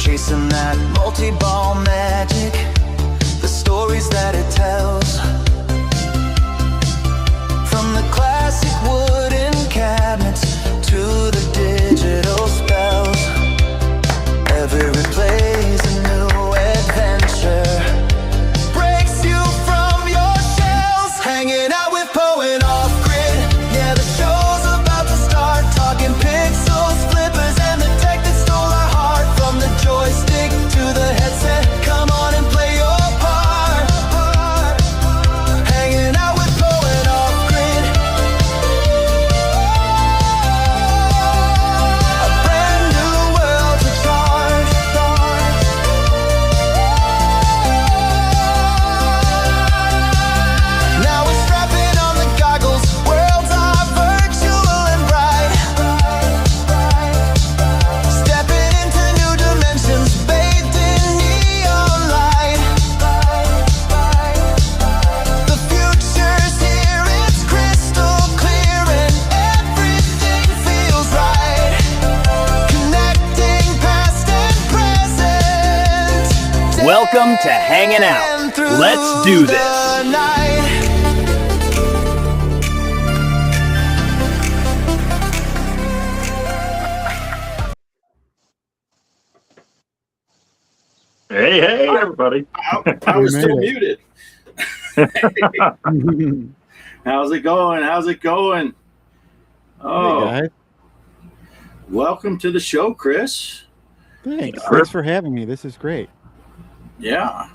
chasing that multi-ball magic, the stories that it tells. From the classic wooden cabinets to the digital spells, every play's a new adventure. Breaks you from your shells. Hanging out with Poe and Offgrid. Yeah, the show's about to start. Talking pixels, flippers, and the tech that stole our heart. From the joystick to the headset, come on and play your part. Hanging out with Poe and Offgrid. A brand new world to charge. Now we're strapping on the goggles. Worlds are virtual and bright. Stepping into new dimensions, bathed in neon light. The future's here, it's crystal clear, and everything feels right. Connecting past and present. Welcome to Hangin' Out. And through Let's do this. the night. Hey, everybody. I was We still made muted. How's it going? Oh, Hey guys, welcome to the show, Chris. thanks. Thanks for having me. This is great. Yeah,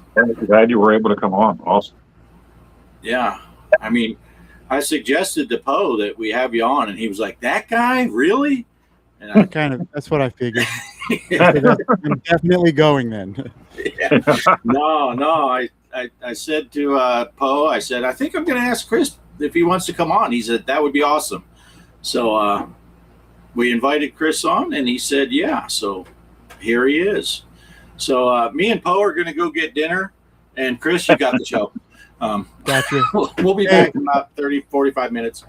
Glad you were able to come on. Awesome. yeah. I mean, I suggested to Poe that we have you on, and he was like, "That guy, really?" And I, That's what I figured. I'm definitely going then. yeah. No. I said to Poe, I said, I think I'm going to ask Chris if he wants to come on. He said that would be awesome. So we invited Chris on, and he said, yeah. So here he is. So me and Poe are going to go get dinner, and Chris, you got the show. Gotcha. We'll be back in about 30, 45 minutes.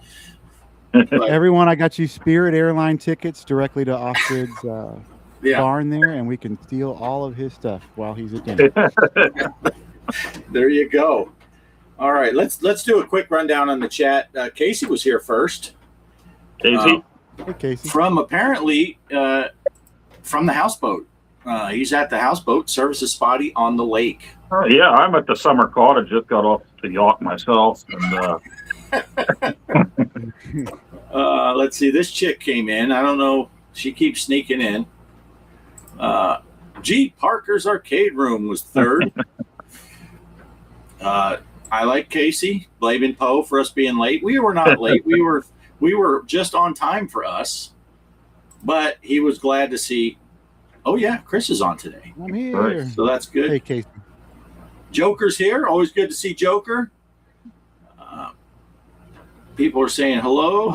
But, Everyone, I got you Spirit airline tickets directly to Offgrid's yeah, barn there, and we can steal all of his stuff while he's at dinner. there you go. All right, let's do a quick rundown on the chat. Casey was here first. Casey? Hey, Casey. From apparently from the houseboat. He's at the houseboat, services spotty on the lake. Yeah, I'm at the summer cottage. Just got off the yacht myself. And, Let's see. This chick came in. I don't know. She keeps sneaking in. G. Parker's Arcade Room was third. I like Casey blaming Poe for us being late. We were not late. We were just on time for us. But he was glad to see. Oh yeah, Chris is on today. I'm here. Right. So that's good. Hey, Casey. Joker's here. Always good to see Joker. People are saying hello.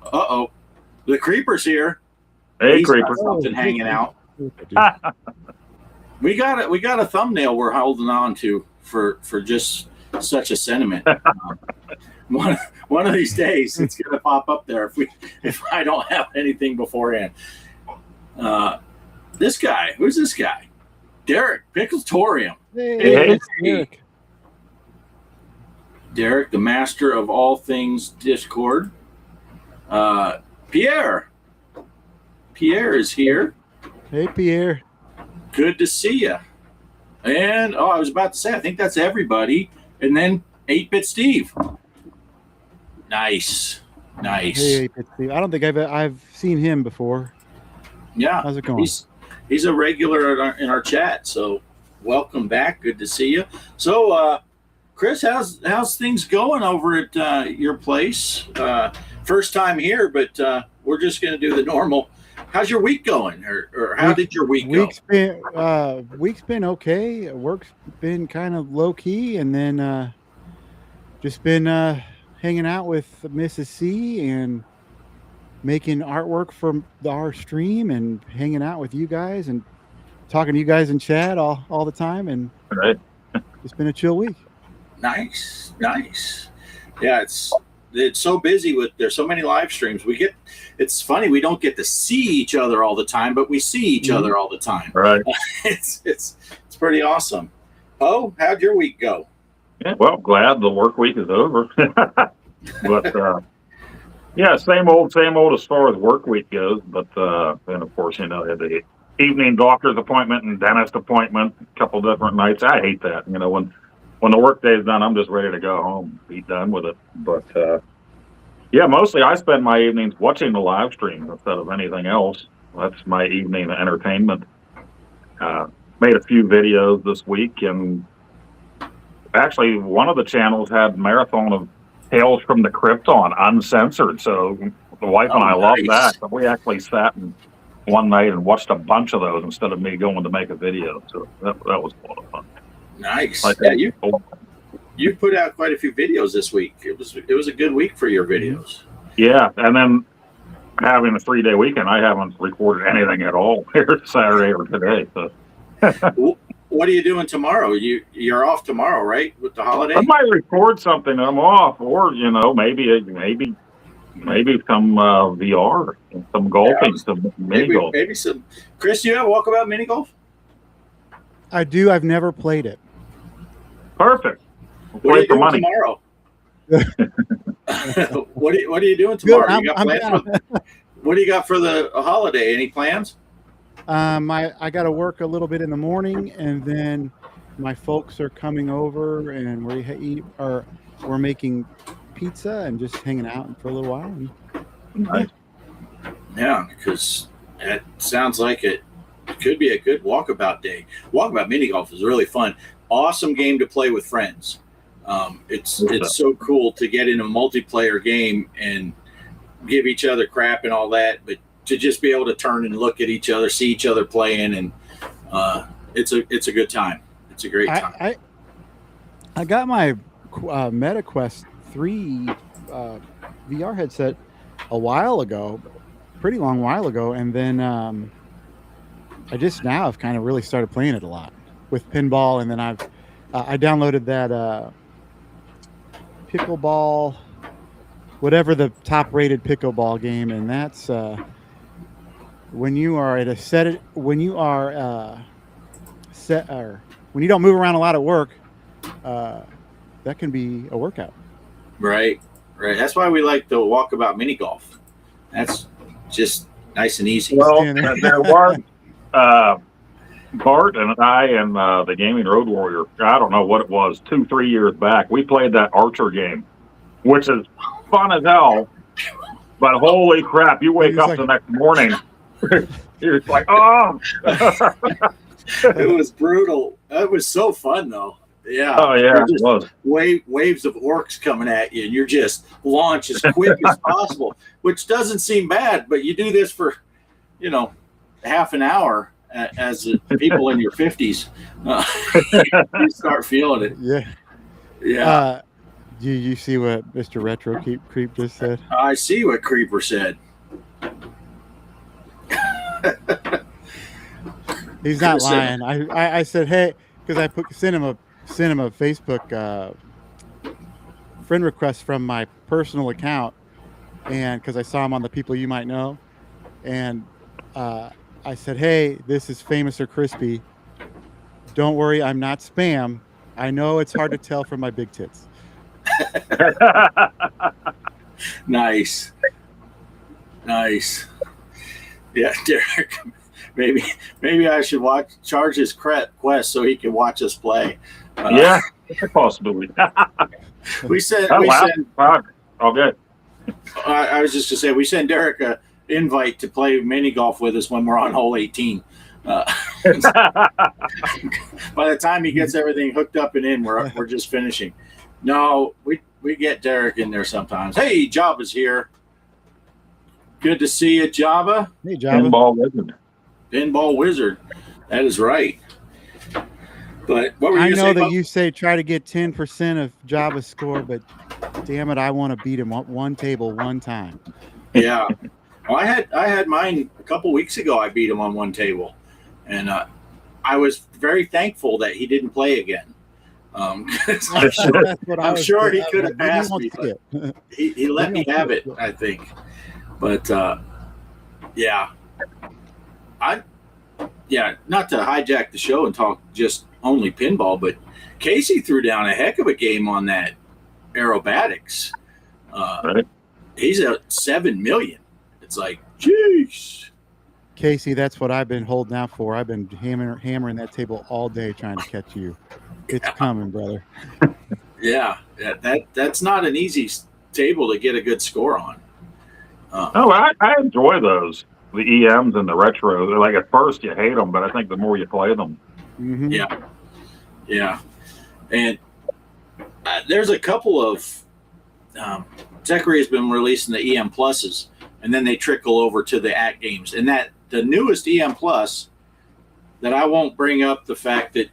Uh-oh. The Creeper's here. hey, He's got Creeper. something hanging out. We got a thumbnail we're holding on to for just such a sentiment. One of these days it's gonna pop up there if I don't have anything beforehand. This guy, who's this guy? Derek Pixertorium. Hey, it's Derek. Derek, the master of all things Discord. Pierre. Pierre is here. Hey, Pierre. Good to see you. And I was about to say, I think that's everybody. And then 8-Bit Steve. Nice. Hey, Steve. I don't think I've seen him before. Yeah. How's it going? He's a regular in our chat. So welcome back. Good to see you. So, Chris, how's things going over at your place? First time here, but we're just going to do the normal. How's your week going, or how did your week go? Week's been okay. Work's been kind of low key, and then just been hanging out with Mrs. C and making artwork for our stream, and hanging out with you guys and talking to you guys in chat all the time, and Right. it's been a chill week. Nice. Yeah, it's so busy with there's so many live streams. It's funny we don't get to see each other all the time, but we see each other all the time. Right. It's pretty awesome. Oh, how'd your week go? Yeah, well, glad the work week is over. But yeah, same old as far as work week goes. But then of course, I had the evening doctor's appointment and dentist appointment, a couple different nights. I hate that. When the work day is done, I'm just ready to go home, be done with it. But yeah, mostly I spend my evenings watching the live streams instead of anything else. That's my evening entertainment. Made a few videos this week, and actually one of the channels had marathon of Tales from the Crypt on, uncensored. So the wife and I love that. But we actually sat one night and watched a bunch of those instead of me going to make a video. So that was a lot of fun. Nice. Yeah, you put out quite a few videos this week. It was a good week for your videos. Yeah, and then having a 3-day weekend, I haven't recorded anything at all here Saturday or today. So what are you doing tomorrow? You're off tomorrow, right? With the holiday? I might record something. I'm off, or maybe some VR, some golfing, some mini golf. Maybe some. Chris, you have walkabout mini golf? I do. I've never played it. Perfect. What are you doing tomorrow? What are you doing tomorrow? What do you got for the holiday? Any plans? I got to work a little bit in the morning, and then my folks are coming over, and we're making pizza and just hanging out for a little while. Nice. Yeah, because it sounds like it could be a good walkabout day. Walkabout mini golf is really fun. Awesome game to play with friends. It's so cool to get in a multiplayer game and give each other crap and all that, but to just be able to turn and look at each other, see each other playing, and it's a good time. It's a great time. I got my MetaQuest 3 VR headset a while ago, pretty long while ago, and then I just now have kind of really started playing it a lot with pinball, and then I downloaded that pickleball, whatever the top-rated pickleball game, and that's when you are at a set, when you don't move around a lot at work, that can be a workout. Right. That's why we like the walkabout mini golf. That's just nice and easy. Well, there was Bart and I and the Gaming Road Warrior, I don't know what it was, 2-3 years back, we played that Archer game, which is fun as hell, but holy crap, you wake up the next morning, you're like, oh! It was brutal. It was so fun, though. Yeah. Oh, yeah, it was. Waves of orcs coming at you, and you're just launch as quick as possible, which doesn't seem bad, but you do this for, half an hour. As people in your 50s, you start feeling it. Yeah. You see what Mr. Retro Creep just said? I see what Creeper said. He's not lying. I said, hey, because I sent him a Facebook friend request from my personal account, and because I saw him on the People You Might Know, and I said, hey, this is Famous or Crispy. Don't worry, I'm not spam. I know it's hard to tell from my big tits. Nice. Yeah, Derek, maybe I should charge his quest so he can watch us play. Yeah, it's a possibility. we send. Okay. I was just to say we send Derek a invite to play mini golf with us when we're on hole 18. By the time he gets everything hooked up and in, we're just finishing. No, we get Derek in there sometimes. Hey, Jabba's here. Good to see you, Jabba. Hey, Jabba. Pinball Wizard. That is right. But what were you saying? I know that you say try to get 10% of Jabba's score, but damn it, I want to beat him one table one time. Yeah. Well, I had mine a couple weeks ago. I beat him on one table, and I was very thankful that he didn't play again. That's what I I'm was sure he thinking. could have Maybe asked we'll me, see but it. he let me Maybe we'll have see it, I think. But yeah, not to hijack the show and talk just only pinball, but Casey threw down a heck of a game on that aerobatics. Right. He's at 7 million. It's like, jeez. Casey, that's what I've been holding out for. I've been hammering that table all day trying to catch you. It's coming, brother. Yeah, that's not an easy table to get a good score on. Oh, I enjoy those. The EMs and the retros. They're like, at first you hate them, but I think the more you play them. Mm-hmm. Yeah. And there's a couple of Zachary has been releasing the EM pluses, and then they trickle over to the at games. And that the newest EM plus, that I won't bring up the fact that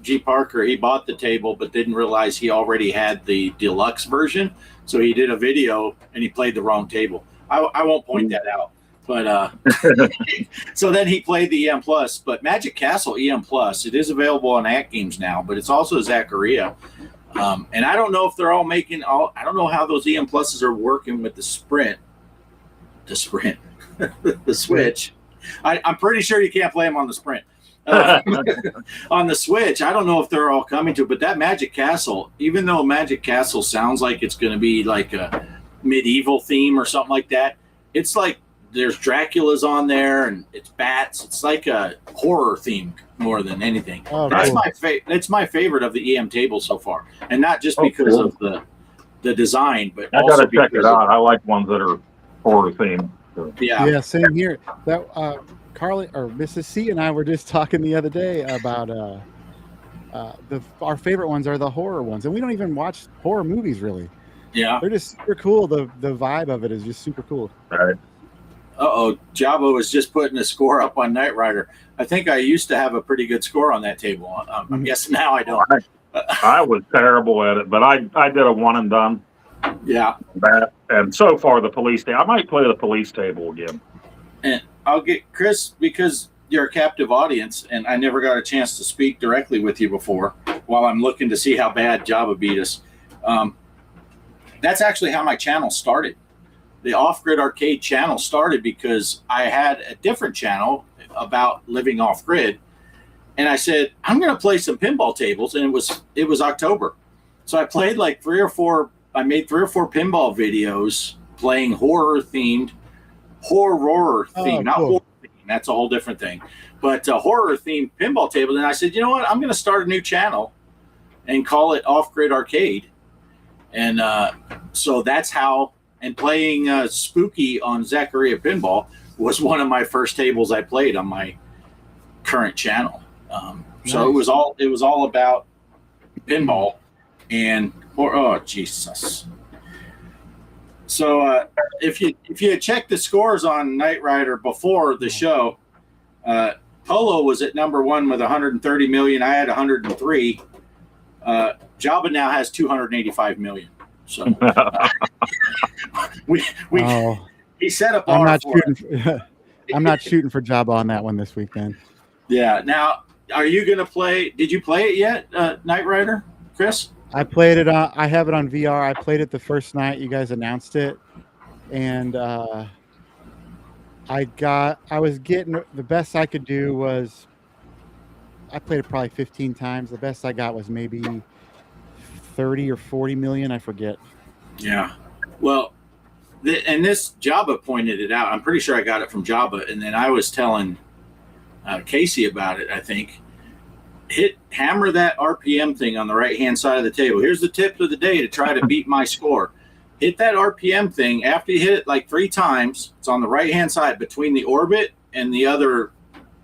G. Parker, he bought the table but didn't realize he already had the deluxe version, so he did a video and he played the wrong table. I won't point that out, but so then he played the EM plus. But Magic Castle EM plus, it is available on at games now, but it's also Zaccaria. And I don't know if they're all making I don't know how those EM pluses are working with the Switch. I'm pretty sure you can't play them on the Sprint. On the Switch, I don't know if they're all coming to it, but that Magic Castle, even though Magic Castle sounds like it's going to be like a medieval theme or something like that, it's like there's Dracula's on there and it's bats. It's like a horror theme more than anything. Oh, That's cool. that's my favorite of the EM table so far, and not just because cool. of the design, but I also gotta check it because out. I like ones that are horror themed. So. Yeah, same here. That Carly or Mrs. C and I were just talking the other day about our favorite ones are the horror ones, and we don't even watch horror movies really. Yeah. They're just super cool. The vibe of it is just super cool. Right. Jabba was just putting a score up on Knight Rider. I think I used to have a pretty good score on that table. I'm guessing now I don't. I was terrible at it, but I did a one and done. Yeah. And so far the police table. I might play the police table again. And I'll get Chris, because you're a captive audience, and I never got a chance to speak directly with you before while I'm looking to see how bad Jabba beat us. That's actually how my channel started. The Offgrid Arcade channel started because I had a different channel about living off-grid, and I said, I'm going to play some pinball tables, and it was October. So I played like I made 3 or 4 pinball videos playing horror themed, not horror theme. That's a whole different thing. But horror themed pinball table. And I said, you know what? I'm going to start a new channel and call it Off-Grid Arcade. And so that's how. And playing Spooky on Zaccaria Pinball was one of my first tables I played on my current channel. So Nice. it was all about pinball and oh Jesus. So if you had checked the scores on Knight Rider before the show, Polo was at number 1 with 130 million. I had 103. Jabba now has 285 million. So he set up. I'm not shooting for Jabba on that one this weekend. Yeah. Now, are you going to play? Did you play it yet, Knight Rider, Chris? I played it on. I have it on VR. I played it the first night you guys announced it, and I was getting the best I could do was. I played it probably 15 times. The best I got was maybe 30 or 40 million. I forget. Yeah. Well, and this Jabba pointed it out. I'm pretty sure I got it from Jabba, and then I was telling Casey about it. I think hammer that RPM thing on the right hand side of the table. Here's the tip of the day to try to beat my score. Hit that RPM thing after you hit it like 3 times. It's on the right hand side between the orbit and the other.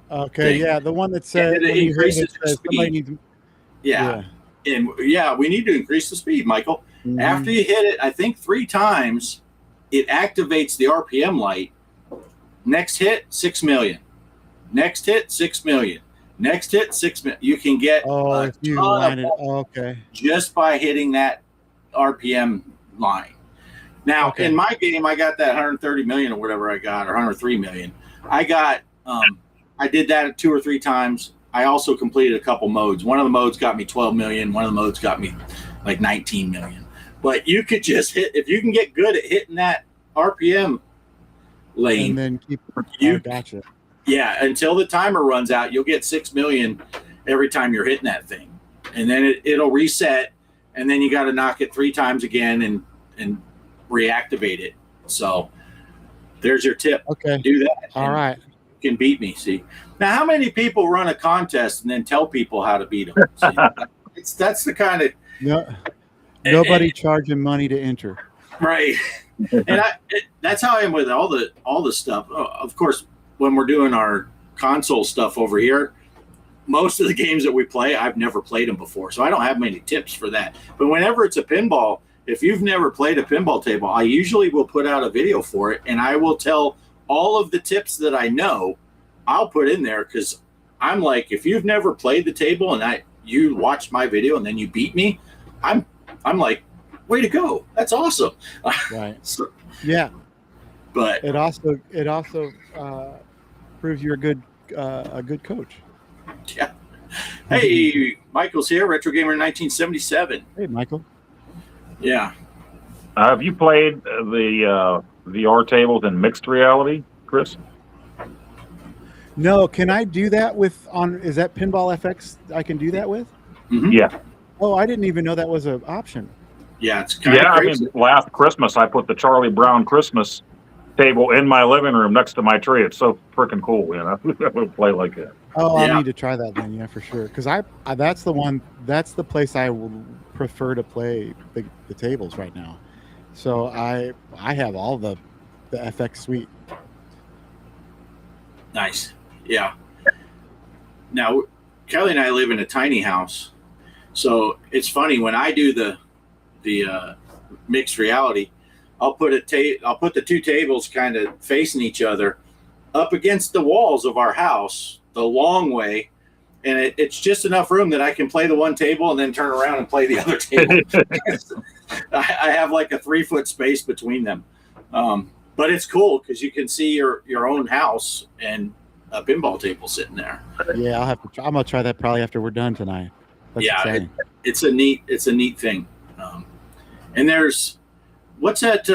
Okay, thing. yeah, the one that said And it increases the speed. Yeah. And yeah, we need to increase the speed, Michael. Mhm. After you hit it, I think 3 times, it activates the RPM light. Next hit, 6 million. Next hit, 6 million. Next hit, 6 million. You can get if you line it. Okay. just by hitting that RPM line. Now, Okay. in my game, I got that 130 million or whatever I got, or 103 million. I got, I did that 2 or 3 times. I also completed a couple modes. One of the modes got me 12 million. One of the modes got me like 19 million. But you could just hit, if you can get good at hitting that RPM lane, And then keep. You- Oh, gotcha. yeah, until the timer runs out, you'll get 6 million every time you're hitting that thing. And then it'll reset, and then you got to knock it 3 times again and reactivate it. So there's your tip. Okay. Do that. All and right. You can beat me. See, now how many people run a contest and then tell people how to beat them? See, that's the kind of No, nobody charging money to enter. right. And that's how I am with all the stuff. Of course, when we're doing our console stuff over here, most of the games that we play, I've never played them before, so I don't have many tips for that. But whenever it's a pinball, if you've never played a pinball table, I usually will put out a video for it, and I will tell all of the tips that I know. I'll put in there because I'm like, if you've never played the table and you watched my video and then you beat me, I'm like, way to go! That's awesome. Right. So, Yeah. but It also proves you're a good coach. yeah. Hey, Michael's here, Retro Gamer 1977. Hey, Michael. Yeah. Have you played the VR tables in mixed reality, Chris? No, can I do that with is that Pinball FX I can do that with? Mhm. Yeah. Oh, I didn't even know that was an option. Yeah, it's kind of Yeah, I crazy. mean, last Christmas I put the Charlie Brown Christmas table in my living room next to my tree. It's so freaking cool, you know. I would play like that. Oh, Yeah. I need to try that then, yeah, for sure. Because that's the place I would prefer to play the tables right now. So I have all the FX suite. Nice. Yeah. Now, Kelly and I live in a tiny house, so it's funny when I do the mixed reality. I'll put the 2 tables kind of facing each other up against the walls of our house the long way, and it's just enough room that I can play the one table and then turn around and play the other table. I have like a 3-foot space between them, but it's cool because you can see your own house and a pinball table sitting there. Yeah, I'll have to. I'm gonna try that probably after we're done tonight. That's Yeah, exciting. it's a neat thing. And there's what's that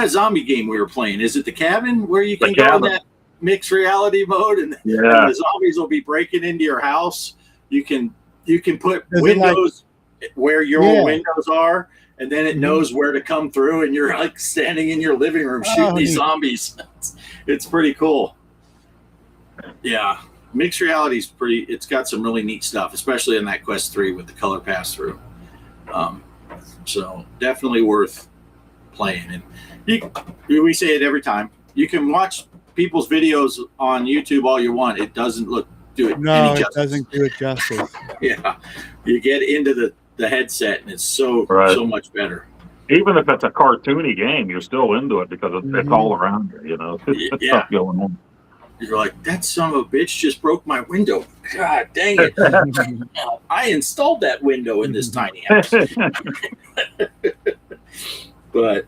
zombie game we were playing? Is it the cabin where you can The go in Cabin. that mixed reality mode and Yeah. the zombies will be breaking into your house? You can put Is it windows where your Yeah. windows are, and then it Mhm. knows where to come through, and you're like standing in your living room shooting these neat. zombies. It's pretty cool. Yeah, mixed reality is pretty. It's got some really neat stuff, especially in that Quest 3 with the color pass through. So definitely worth playing. And we say it every time. You can watch people's videos on YouTube all you want. It doesn't do it No, any it justice. doesn't do it justice. Yeah, you get into the headset and it's so much better. Even if it's a cartoony game, you're still into it because it's Mhm. all around you, you know. It's Yeah. stuff going on. You're like, that son of a bitch just broke my window. God dang it. I installed that window in this tiny house. But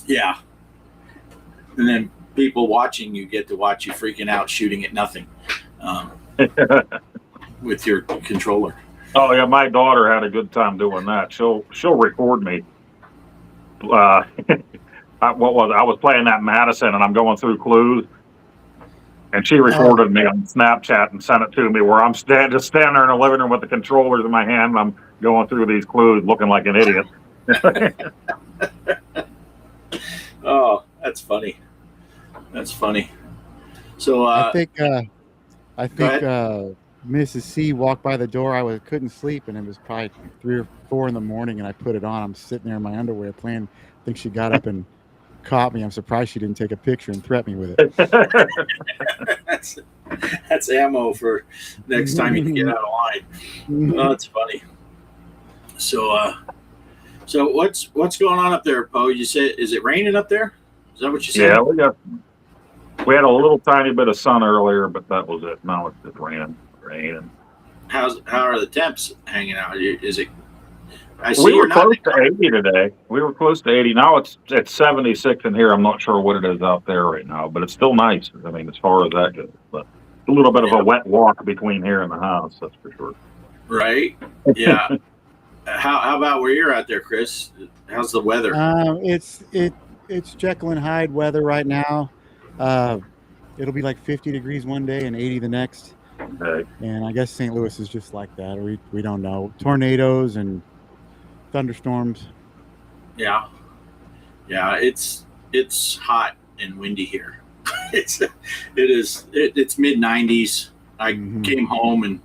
yeah. And then people watching you get to watch you freaking out shooting at nothing with your controller. Oh yeah, my daughter had a good time doing that. She'll record me. I was playing that Madison, and I'm going through clues, and she recorded me on Snapchat and sent it to me. Where I'm just standing there in the living room with the controllers in my hand, and I'm going through these clues, looking like an idiot. Oh, that's funny. That's funny. So I think go Mrs. C walked by the door. I couldn't sleep, and it was probably 3 or 4 in the morning, and I put it on. I'm sitting there in my underwear playing. I think she got up and caught me. I'm surprised she didn't take a picture and threaten me with it. that's ammo for next time you get out of line. Oh, that's funny. So what's going on up there, Poe? You said, is it raining up there? Is that what you said? Yeah, we had a little tiny bit of sun earlier, but that was it. Now it's just rain. How are the temps hanging out? Is it? I see We you're were not. close to 80 today. We were close to 80. Now it's 76 in here. I'm not sure what it is out there right now, but it's still nice. I mean, as far as that goes. But a little bit of a wet walk between here and the house. That's for sure. Right? Yeah. How about where you're out there, Chris? How's the weather? It's Jekyll and Hyde weather right now. It'll be like 50 degrees one day and 80 the next. Okay. And I guess St. Louis is just like that. We don't know. Tornadoes and thunderstorms. Yeah. It's hot and windy here. It's mid 90s. I came home, and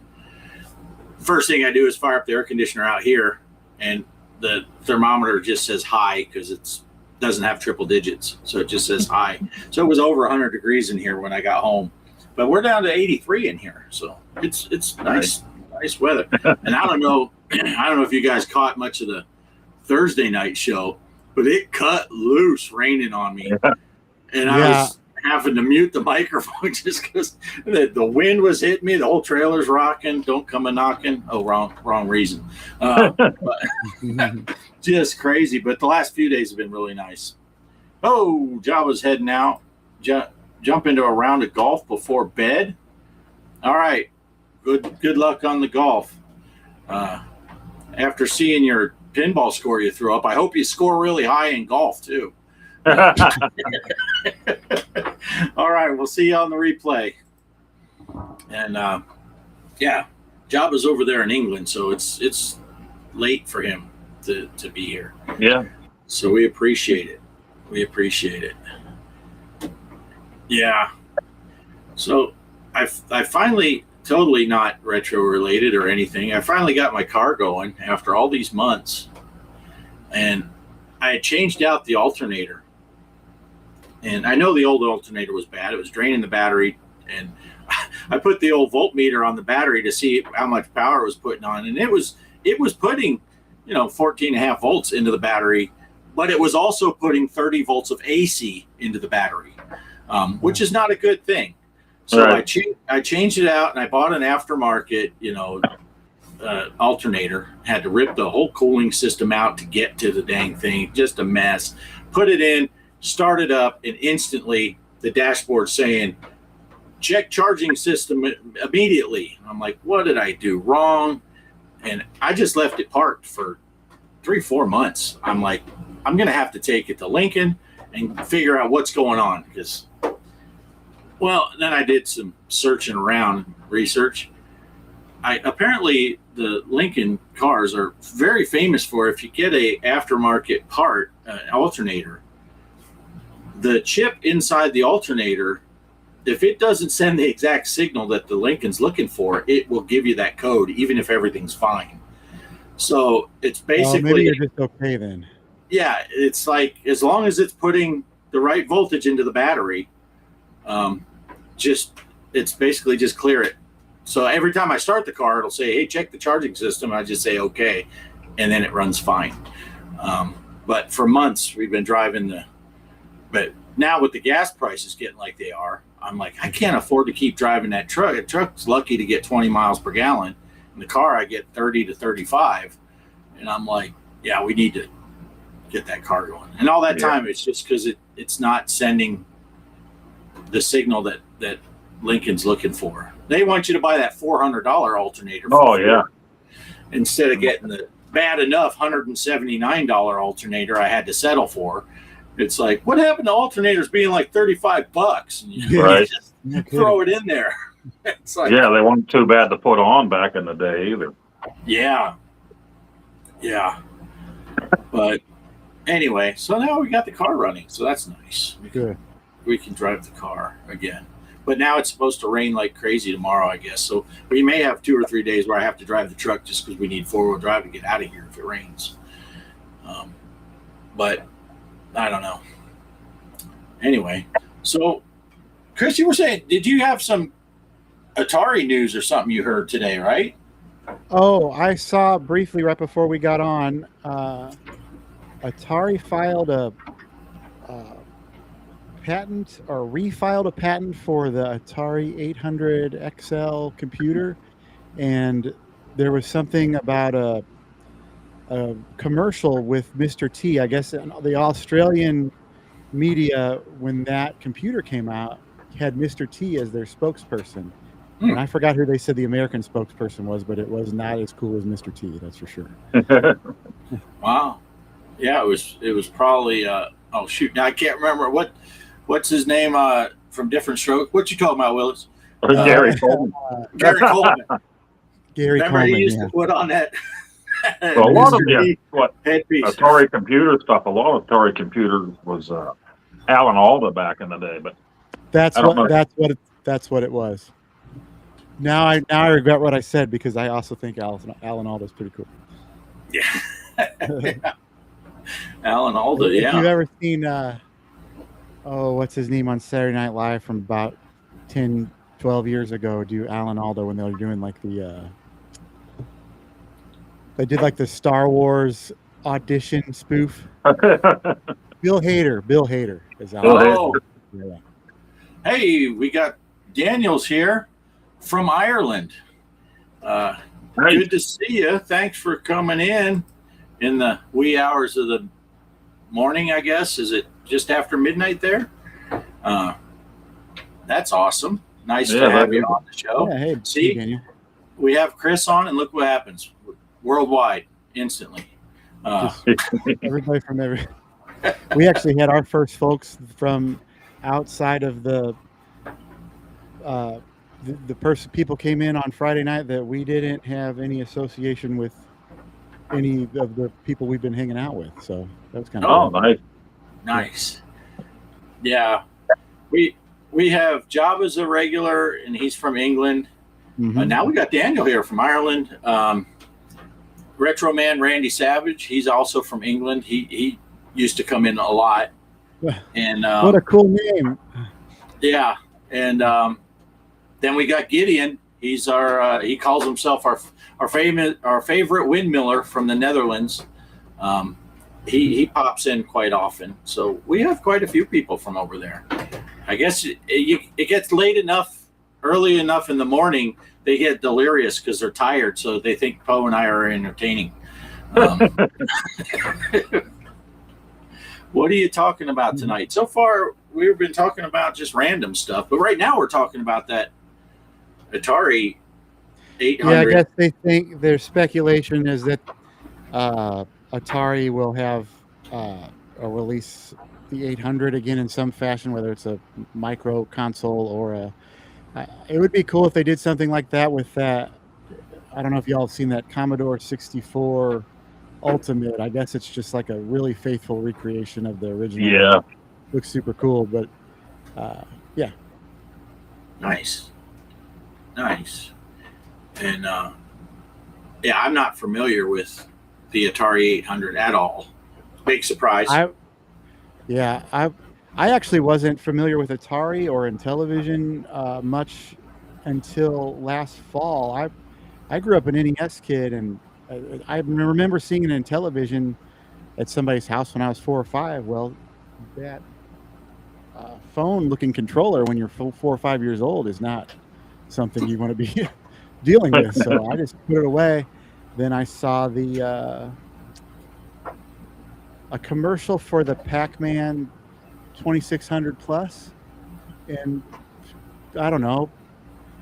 first thing I do is fire up the air conditioner out here, and the thermometer just says high because it doesn't have triple digits, so it just says high. So it was over 100 degrees in here when I got home, but we're down to 83 in here, so it's nice weather. And I don't know if you guys caught much of the Thursday night show, but it cut loose raining on me, and I was having to mute the microphone just because the wind was hitting me. The whole trailer's rocking. Don't come a knocking. Oh, wrong reason. But just crazy. But the last few days have been really nice. Oh, Jabba's heading out. Jump into a round of golf before bed. All right. Good luck on the golf. After seeing your pinball score you threw up, I hope you score really high in golf too. All right, we'll see you on the replay. And Jabba's over there in England, so it's late for him to be here. Yeah. So we appreciate it. Yeah. So I finally, totally not retro related or anything, I finally got my car going after all these months, and I had changed out the alternator. And I know the old alternator was bad. It was draining the battery, and I put the old voltmeter on the battery to see how much power it was putting on, and it was putting 14.5 volts into the battery, but it was also putting 30 volts of AC into the battery, which is not a good thing. So right. I changed it out, and I bought an aftermarket alternator. Had to rip the whole cooling system out to get to the dang thing. Just a mess. Put it in. Started up, and instantly the dashboard saying, check charging system immediately. I'm like, what did I do wrong? And I just left it parked for 3-4 months. I'm like, I'm going to have to take it to Lincoln and figure out what's going on. Because, then I did some searching around, research. Apparently the Lincoln cars are very famous for, if you get a aftermarket part, alternator, the chip inside the alternator, if it doesn't send the exact signal that the Lincoln's looking for, it will give you that code, even if everything's fine. So it's basically... maybe you're just okay then. Yeah, it's like, as long as it's putting the right voltage into the battery, it's basically just clear it. So every time I start the car, it'll say, hey, check the charging system. I just say, okay, and then it runs fine. But for months, we've been driving but now with the gas prices getting like they are, I'm like, I can't afford to keep driving that truck. A truck's lucky to get 20 miles per gallon. In the car, I get 30 to 35. And I'm like, yeah, we need to get that car going. And all that time, it's just because it's not sending the signal that Lincoln's looking for. They want you to buy that $400 alternator. Instead of getting the bad enough $179 alternator I had to settle for. It's like, what happened to alternators being like $35? Right. Just throw it in there. It's like, they weren't too bad to put on back in the day either. Yeah. But anyway, so now we got the car running, so that's nice. We can drive the car again. But now it's supposed to rain like crazy tomorrow, I guess. So we may have 2 or 3 days where I have to drive the truck just because we need 4-wheel drive to get out of here if it rains. But I don't know. Anyway, so Chris, you were saying, did you have some Atari news or something you heard today, right? Oh, I saw briefly right before we got on. Atari filed a patent, or refiled a patent for the Atari 800 XL computer, and there was something about a commercial with Mr. T. I guess the Australian media, when that computer came out, had Mr. T as their spokesperson, And I forgot who they said the American spokesperson was, but it was not as cool as Mr. T, that's for sure. Wow. Yeah, it was probably oh shoot, now I can't remember what's his name from Different Stroke. What you talking about, Willis? Gary Coleman. Gary Coleman. Gary Remember Coleman, he used to put on that Well, a lot of headpiece. Atari computer stuff. A lot of Atari computers was Alan Alda back in the day, but that's I don't know. what it was. Now I regret what I said because I also think Alan Alda's pretty cool. Yeah. Alan Alda, If yeah. you've ever seen what's his name on Saturday Night Live from about 10, 12 years ago, do Alan Alda when they were doing like they did like the Star Wars audition spoof. Bill Hader is Alan Oh, Alda. Yeah. hey, we got Daniel's here from Ireland. Good to see you. Thanks for coming in the wee hours of the morning, I guess. Is it just after midnight there? That's awesome. Nice to have you on the show. Yeah, hey, See, Daniel. we have Chris on, and look what happens. Worldwide, instantly. Everybody from every. We actually had our first folks from outside of the people came in on Friday night that we didn't have any association with any of the people we've been hanging out with. So that was kind of nice. Nice. Yeah. We have Jabba's a regular, and he's from England. Mhm. Now we got Daniel here from Ireland. Retro Man Randy Savage, he's also from England. He used to come in a lot. And what a cool name. yeah. And then we got Gideon. He's our he calls himself our favorite windmiller from the Netherlands. He pops in quite often. So we have quite a few people from over there. I guess it gets late enough, early enough in the morning, they get delirious because they're tired. So they think Poe and I are entertaining. What are you talking about tonight? So far, we've been talking about just random stuff. But right now we're talking about that Atari 800. Yeah, I guess they think their speculation is that Atari will have or release the 800 again in some fashion, whether it's a micro console or it would be cool if they did something like that with that. I don't know if y'all have seen that Commodore 64 Ultimate. I guess it's just like a really faithful recreation of the original. Yeah. Looks super cool, but yeah. Nice. And I'm not familiar with the Atari 800 at all. Big surprise. I actually wasn't familiar with Atari or Intellivision much until last fall. I grew up an NES kid, and I remember seeing an Intellivision at somebody's house when I was 4 or 5. Well, that phone-looking controller when you're 4 or 5 years old is not something you want to be dealing with. So I just put it away. Then I saw a commercial for the Pac-Man 2600 Plus, and I don't know,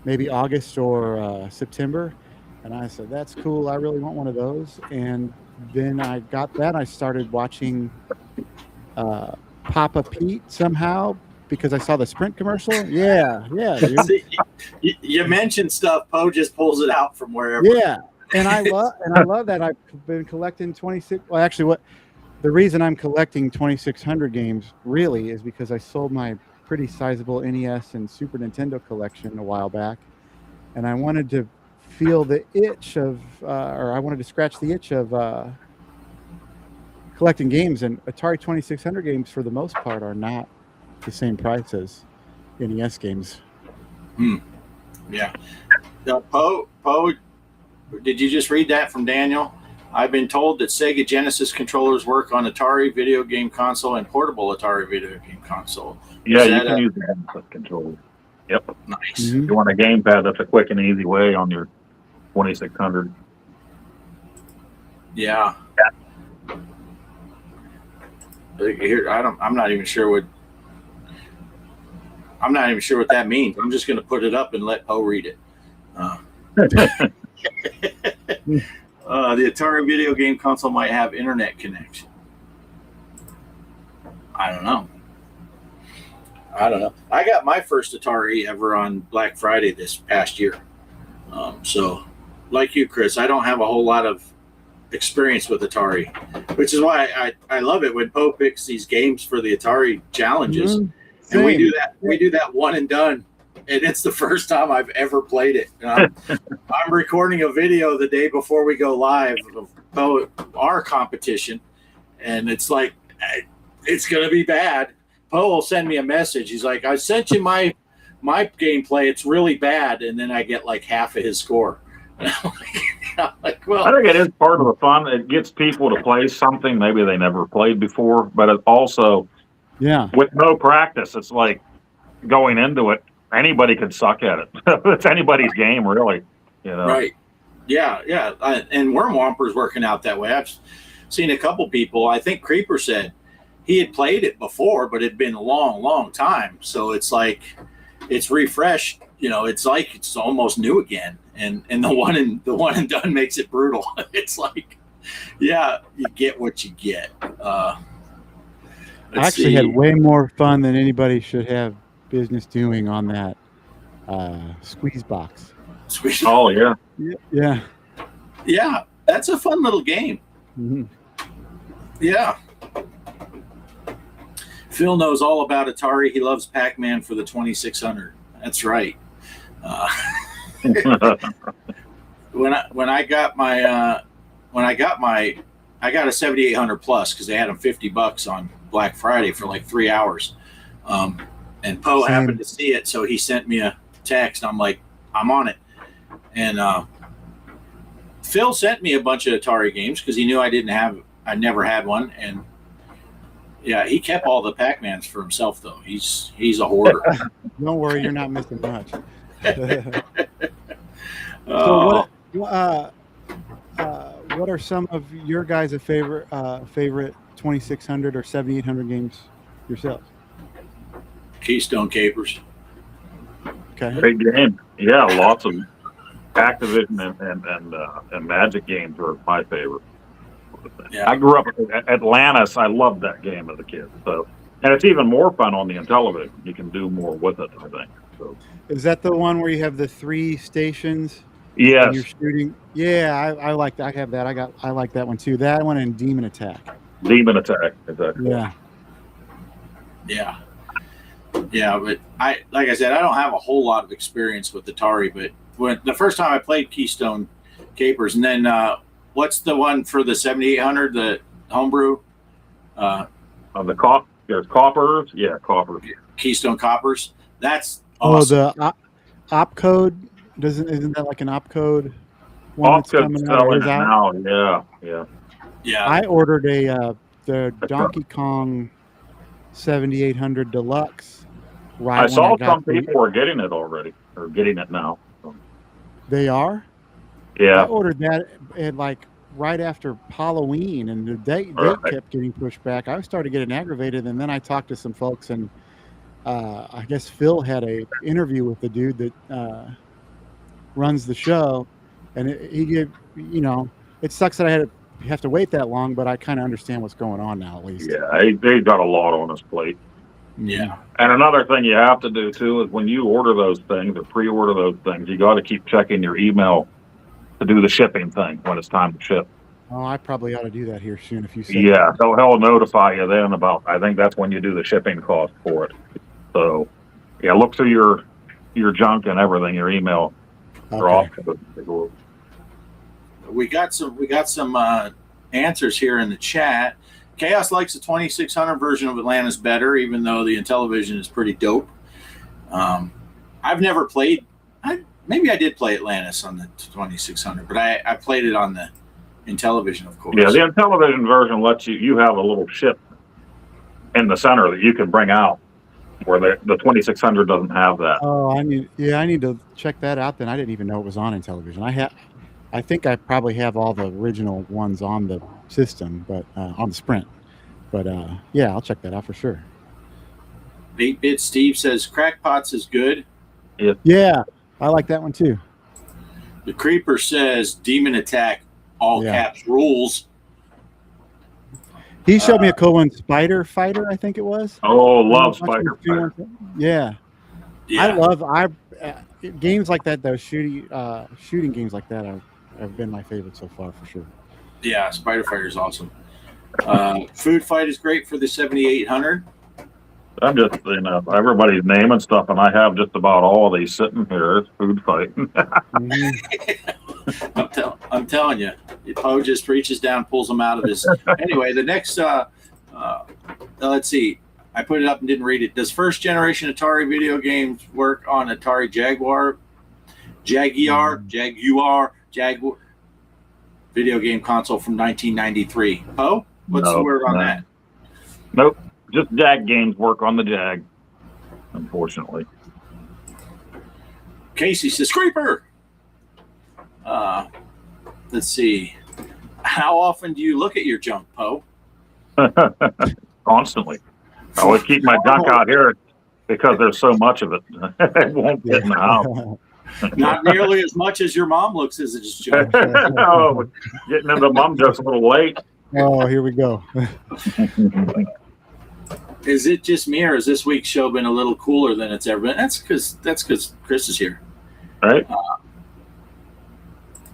maybe August or September, and I said, that's cool, I really want one of those. And then I got that. I started watching Papa Pete somehow because I saw the Sprint commercial. Yeah, dude. See, you mentioned stuff, Poe just pulls it out from wherever. Yeah, and I love that. I've been collecting 26. Well, actually, the reason I'm collecting 2600 games really is because I sold my pretty sizable NES and Super Nintendo collection a while back, and I wanted to feel the itch of, or I wanted to scratch the itch of collecting games. And Atari 2600 games, for the most part, are not the same price as NES games. Yeah. Poe, did you just read that from Daniel? I've been told that Sega Genesis controllers work on Atari video game console and portable Atari video game console. Yeah, you can use the Genesis controller. Yep. Nice. Mm-hmm. You want a gamepad that's a quick and easy way on your 2600. Yeah. Here, I'm not even sure what that means. I'm just going to put it up and let Poe read it. The Atari video game console might have internet connection. I don't know. I got my first Atari ever on Black Friday this past year. So, like you, Chris, I don't have a whole lot of experience with Atari, which is why I love it when Poe picks these games for the Atari challenges. And we do that one and done. And it's the first time I've ever played it. I'm recording a video the day before we go live of our competition. And it's like, it's going to be bad. Poe will send me a message. He's like, I sent you my gameplay. It's really bad. And then I get like half of his score. And I'm like, well, I think it is part of the fun. It gets people to play something maybe they never played before, but it also, with no practice, it's like going into it. Anybody could suck at it. It's anybody's game, really. You know? Right. Yeah. And Worm Womper's working out that way. I've seen a couple people. I think Creeper said he had played it before, but it'd been a long, long time. So it's like it's refreshed. You know, it's like it's almost new again. And the one and done makes it brutal. It's like, yeah, you get what you get. I actually had way more fun than anybody should have business doing on that squeeze box. Oh yeah. Yeah, that's a fun little game. Mm-hmm. Yeah. Phil knows all about Atari. He loves Pac-Man for the 2600. That's right. When I got a 7800 plus because they had them $50 on Black Friday for like 3 hours. And Poe happened to see it, so he sent me a text. I'm like, I'm on it. And Phil sent me a bunch of Atari games because he knew I never had one. And yeah, he kept all the Pac-Mans for himself, though. He's a hoarder. Don't worry, you're not missing much. So what are some of your guys' favorite 2600 or 7800 games yourselves? Keystone Capers. Okay. Big game. Yeah, lots of Activision and Magic games are my favorite. Yeah. I grew up in Atlantis. I loved that game as a kid. So, and it's even more fun on the Intellivision. You can do more with it, I think. So. Is that the one where you have the 3 stations? Yes. And you're shooting. Yeah, I like that. I have that. I like that one too. That one and Demon Attack. Demon Attack. Exactly. Yeah. Yeah, but like I said, I don't have a whole lot of experience with Atari, but when the first time I played Keystone Capers, and then what's the one for the 7800, the homebrew? There's Coppers. Yeah, Coppers. Keystone Coppers. That's awesome. Oh, the opcode isn't that like an opcode? Opcode's selling now. Yeah. I ordered the Donkey Kong 7800 Deluxe. Right, I saw some people were getting it already, or getting it now. So. They are? Yeah. I ordered that at like right after Halloween, and the date kept getting pushed back. I started getting aggravated, and then I talked to some folks, and I guess Phil had a interview with the dude that runs the show, and he gave, it sucks that I have to wait that long, but I kind of understand what's going on now, at least. Yeah, they got a lot on his plate. Yeah. And another thing you have to do too is when you order those things or pre-order those things, you got to keep checking your email to do the shipping thing when it's time to ship. Oh, I probably ought to do that here soon if you say. Yeah, so he'll notify you then about. I think that's when you do the shipping cost for it. So, yeah, look through your junk and everything, your email. Okay. We got some answers here in the chat. Kaos likes the 2600 version of Atlantis better, even though the Intellivision is pretty dope. I've never played. Maybe I did play Atlantis on the 2600, but I played it on the Intellivision, of course. Yeah, the Intellivision version lets you have a little ship in the center that you can bring out, where the 2600 doesn't have that. Oh, I need to check that out. Then I didn't even know it was on Intellivision. I think I probably have all the original ones on the system, but on the Sprint. But yeah, I'll check that out for sure. 8-Bit Steve says Crackpots is good. Yeah, I like that one too. The Creeper says Demon Attack, all caps rules. He showed me a cool one, Spider Fighter, I think it was. Oh, love Spider Fighter. Yeah. I love games like that, though. Shooting games like that have been my favorite so far, for sure. Yeah, Spider Fighter is awesome. Food Fight is great for the 7800. I'm just, everybody's naming stuff, and I have just about all of these sitting here. It's Food Fight. I'm telling you, Poe just reaches down, pulls them out of his. Anyway, the next, let's see. I put it up and didn't read it. Does first generation Atari video games work on Atari Jaguar video game console from 1993? Poe, what's the word on that? Nope. Just Jag games work on the Jag, unfortunately. Casey says, Creeper! Let's see. How often do you look at your junk, Poe? Constantly. I always keep my junk out here because there's so much of it. It won't fit in the house. Not nearly as much as your mom looks as it's junk. Oh, getting into mom just a little late. Oh, here we go. Is it just me, or has this week's show been a little cooler than it's ever been? That's because Chris is here. Right.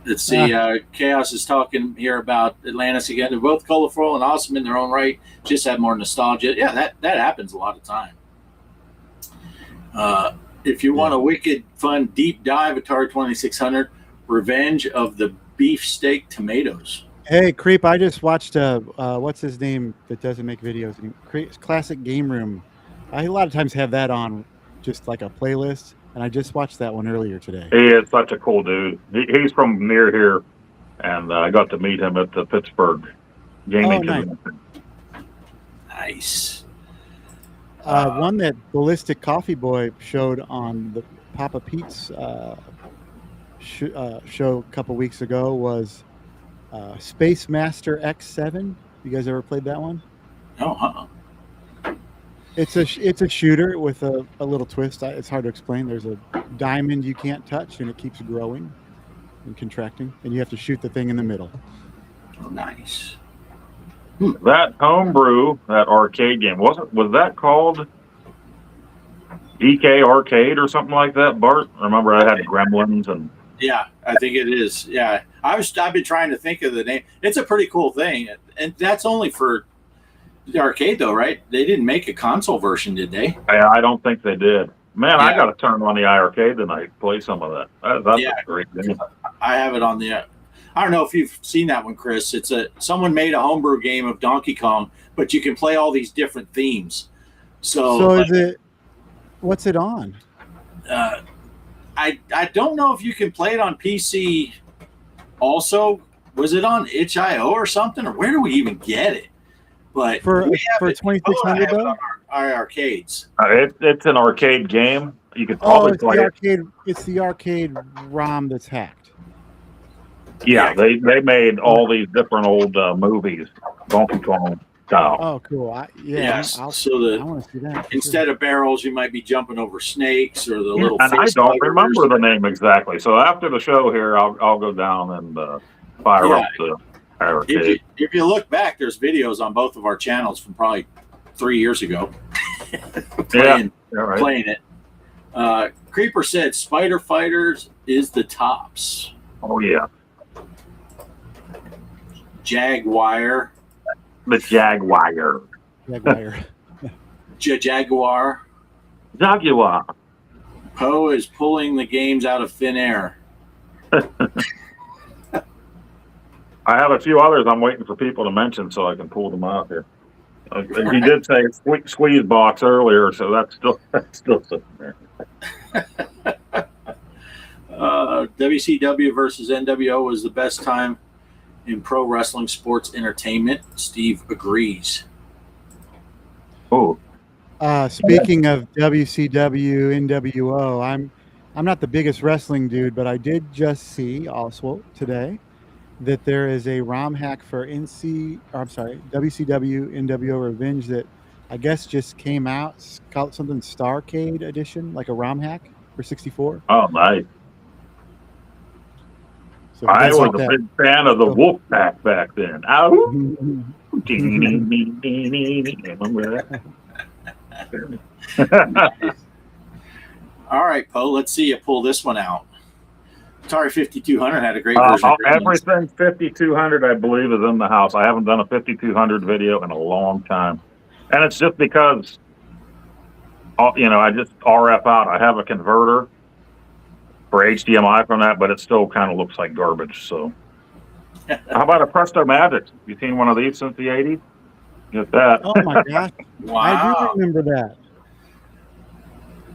Let's see. Kaos is talking here about Atlantis again. They're both colorful and awesome in their own right. Just have more nostalgia. Yeah, that happens a lot of time. If you want a wicked, fun, deep dive, Atari 2600, Revenge of the Beefsteak Tomatoes. Hey, Creep, I just watched, what's his name that doesn't make videos? Classic Game Room. I a lot of times have that on just like a playlist, and I just watched that one earlier today. He is such a cool dude. He's from near here, and I got to meet him at the Pittsburgh gaming convention. Nice. One that Ballistic Coffee Boy showed on the Papa Pete's show a couple weeks ago was Space Master X7. You guys ever played that one? Oh, It's a shooter with a little twist. It's hard to explain. There's a diamond you can't touch, and it keeps growing and contracting, and you have to shoot the thing in the middle. Oh, nice. That homebrew, that arcade game, was that called EK Arcade or something like that, Bart? Remember I had Gremlins and... Yeah, I think it is. Yeah, I've been trying to think of the name. It's a pretty cool thing, and that's only for the arcade, though, right? They didn't make a console version, did they? I don't think they did. Man, I got to turn on the iArcade tonight, play some of that. That's a great game. I have it on the. I don't know if you've seen that one, Chris. It's someone made a homebrew game of Donkey Kong, but you can play all these different themes. So is it? What's it on? I don't know if you can play it on PC. Also, was it on itch.io or something, or where do we even get it? But for 2600 though, our arcades. It's an arcade game. You could probably play it. It's the arcade ROM that's hacked. Yeah, they made all these different old movies, Donkey Kong style. Oh, cool. I want to see that. Instead of barrels, you might be jumping over snakes or the little. And I don't remember the name exactly. So after the show here, I'll go down and fire up the arcade. If you look back, there's videos on both of our channels from probably 3 years ago. Playing it. Creeper said Spider Fighters is the tops. Oh yeah. Jaguar. The Jaguar. Jaguar. Poe is pulling the games out of thin air. I have a few others I'm waiting for people to mention so I can pull them out here. He did say squeeze box earlier, so that's still sitting there. WCW versus NWO was the best time in pro wrestling sports entertainment. Steve agrees. Oh. Speaking of WCW, NWO, I'm not the biggest wrestling dude, but I did just see also today that there is a ROM hack for WCW NWO Revenge that I guess just came out. It's called something Starcade Edition, like a ROM hack for 64. Oh, nice. So I that's was like a that. big fan of the Wolf Pack back then. Ow! Remember that? All right, Poe. Let's see you pull this one out. Atari 5200 had a great version. Of Gremlins. Everything 5200, I believe, is in the house. I haven't done a 5200 video in a long time, and it's just because, I just RF out. I have a converter for HDMI from that, but it still kind of looks like garbage. So, how about a Presto Magic? You seen one of these since the 80s? Get that. Oh my gosh. Wow. I do remember that.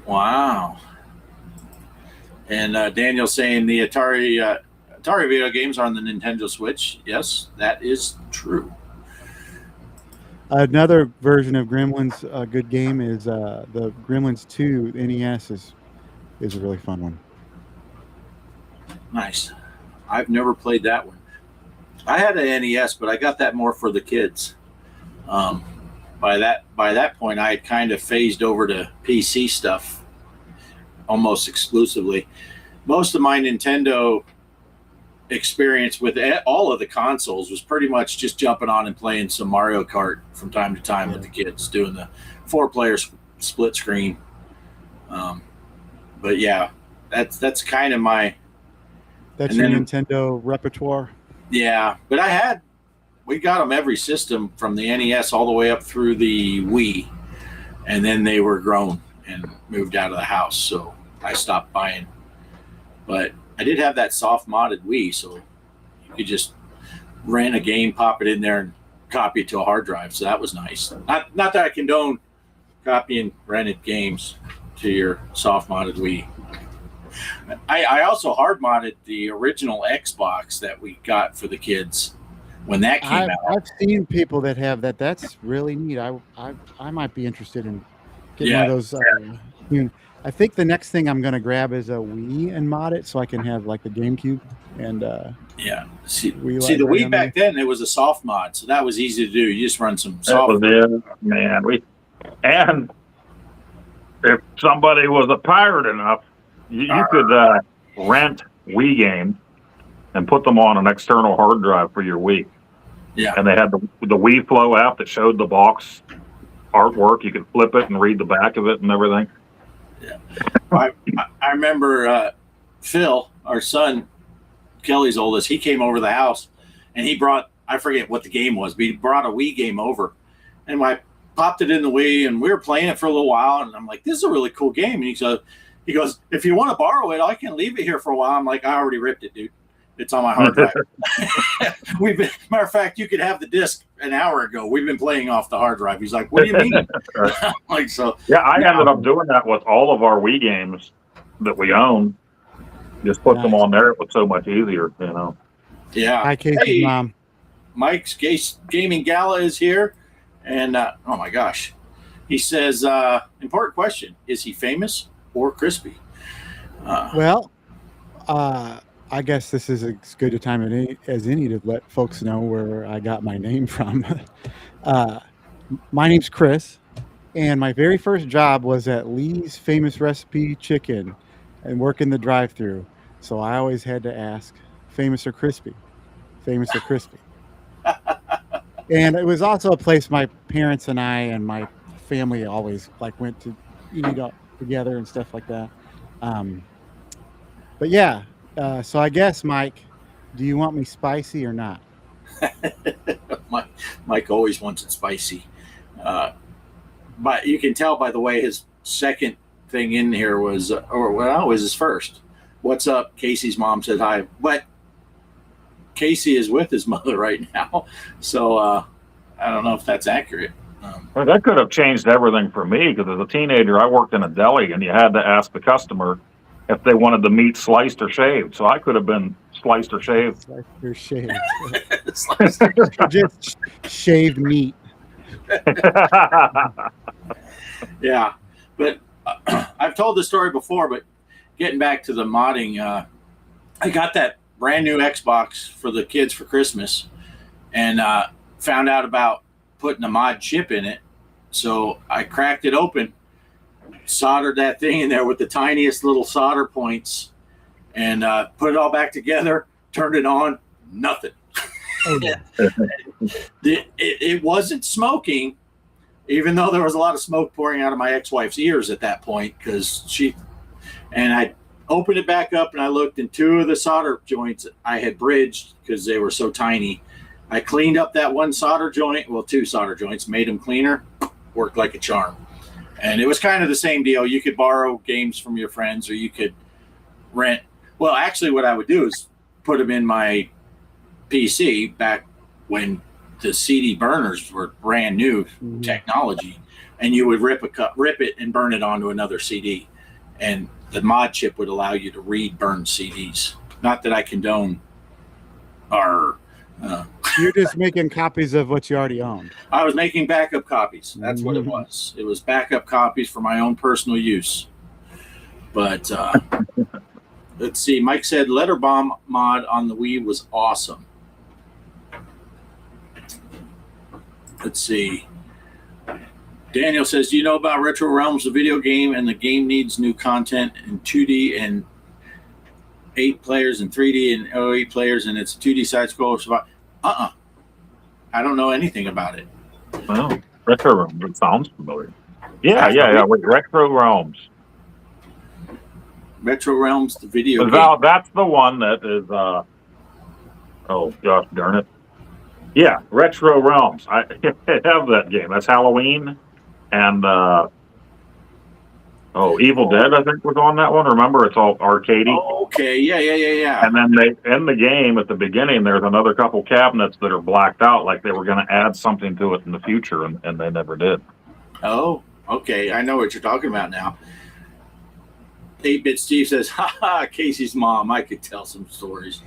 Wow. And Daniel's saying the Atari video games are on the Nintendo Switch. Yes, that is true. Another version of Gremlins, a good game, is the Gremlins 2 NES is a really fun one. Nice. I've never played that one. I had an NES, but I got that more for the kids. By that point, I had kind of phased over to PC stuff almost exclusively. Most of my Nintendo experience with all of the consoles was pretty much just jumping on and playing some Mario Kart from time to time with the kids, doing the 4-player split screen. But yeah, that's kind of my. That's your Nintendo repertoire. Yeah, but we got them every system from the NES all the way up through the Wii, and then they were grown and moved out of the house, so I stopped buying. But I did have that soft modded Wii, so you could just rent a game, pop it in there, and copy it to a hard drive. So that was nice. Not that I condone copying rented games to your soft modded Wii. I also hard modded the original Xbox that we got for the kids when that came out. I've seen people that have that. That's really neat. I might be interested in getting one of those. I think the next thing I'm going to grab is a Wii and mod it so I can have like the GameCube and See the Wii back then, it was a soft mod, so that was easy to do. You just run some soft. And if somebody was a pirate enough, you could rent Wii games and put them on an external hard drive for your Wii. Yeah. And they had the Wii Flow app that showed the box artwork. You could flip it and read the back of it and everything. Yeah. I remember Phil, our son, Kelly's oldest, he came over the house and he brought, I forget what the game was, but he brought a Wii game over. And I popped it in the Wii and we were playing it for a little while. And I'm like, this is a really cool game. And he goes, if you want to borrow it, I can leave it here for a while. I'm like, I already ripped it, dude. It's on my hard drive. Matter of fact, you could have the disc an hour ago. We've been playing off the hard drive. He's like, what do you mean? Like, so. Yeah, I ended up doing that with all of our Wii games that we own. Just put them on there. It was so much easier, Yeah. Hi, Casey's mom. Mike's Gaming Gala is here. And, oh my gosh. He says, important question. Is he famous or crispy? I guess this is as good a time as any to let folks know where I got my name from. My name's Chris, and my very first job was at Lee's Famous Recipe Chicken and working the drive-thru. So I always had to ask, famous or crispy? Famous or crispy? And it was also a place my parents and I and my family always went to eat up together and stuff like that. But yeah. So I guess, Mike, do you want me spicy or not? Mike always wants it spicy. But you can tell by the way his second thing in here was, was his first. What's up? Casey's mom said hi. But Casey is with his mother right now. So I don't know if that's accurate. Well, that could have changed everything for me because as a teenager, I worked in a deli and you had to ask the customer if they wanted the meat sliced or shaved. So I could have been sliced or shaved. Sliced or shaved. Just shaved meat. Yeah. But I've told this story before, but getting back to the modding, I got that brand new Xbox for the kids for Christmas and found out about putting a mod chip in it. So I cracked it open, soldered that thing in there with the tiniest little solder points and put it all back together, turned it on, nothing. Oh, yeah. It wasn't smoking, even though there was a lot of smoke pouring out of my ex-wife's ears at that point, and I opened it back up and I looked, and two of the solder joints I had bridged because they were so tiny. I cleaned up that one solder joint, well, two solder joints, made them cleaner, worked like a charm. And it was kind of the same deal. You could borrow games from your friends, or you could rent. Well, actually, what I would do is put them in my PC back when the CD burners were brand new technology, and you would rip it and burn it onto another CD. And the mod chip would allow you to read burned CDs. Not that I condone our... You're just making copies of what you already owned. I was making backup copies. That's what it was. It was backup copies for my own personal use. But let's see. Mike said Letter Bomb mod on the Wii was awesome. Let's see. Daniel says, do you know about Retro Realms, the video game, and the game needs new content in 2D and 8 players and 3D and 8 players, and it's a 2D side-scroller. I don't know anything about it. Well, Retro Realms, it sounds familiar. Yeah. With Retro Realms. Retro Realms, the video game. That's the one that is, oh, gosh darn it. Yeah, Retro Realms. I have that game. That's Halloween. And, Evil Dead, I think, was on that one. Remember, it's all arcadey. Oh, okay, yeah. And then they end the game at the beginning. There's another couple cabinets that are blacked out, like they were going to add something to it in the future, and they never did. Oh, okay. I know what you're talking about now. 8-Bit Steve says, ha, Casey's mom. I could tell some stories.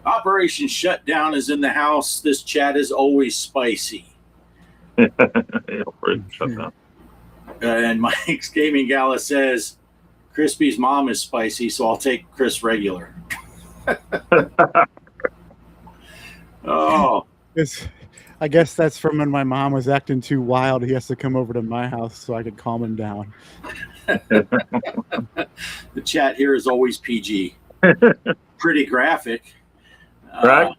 Operation Shutdown is in the house. This chat is always spicy. And Mike's Gaming Gala says, Crispy's mom is spicy, so I'll take Chris regular. Oh. I guess that's from when my mom was acting too wild. He has to come over to my house so I could calm him down. The chat here is always PG. Pretty graphic. Right?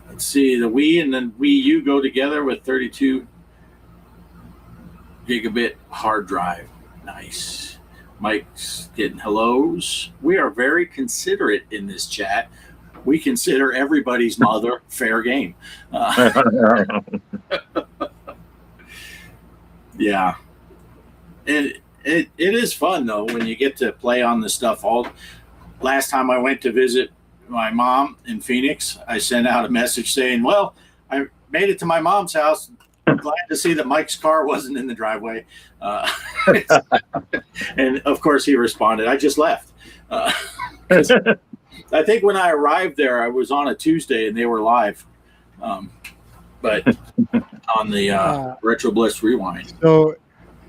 Let's see, the Wii and then Wii U go together with 32 gigabit hard drive. Nice. Mike's getting hellos. We are very considerate in this chat. We consider everybody's mother fair game. Yeah. It is fun, though, when you get to play on the stuff. Last time I went to visit my mom in Phoenix, I sent out a message saying, well, I made it to my mom's house. I'm glad to see that Mike's car wasn't in the driveway. And, of course, he responded, I just left. I think when I arrived there, I was on a Tuesday, and they were live. But on the Retro Bliss Rewind. So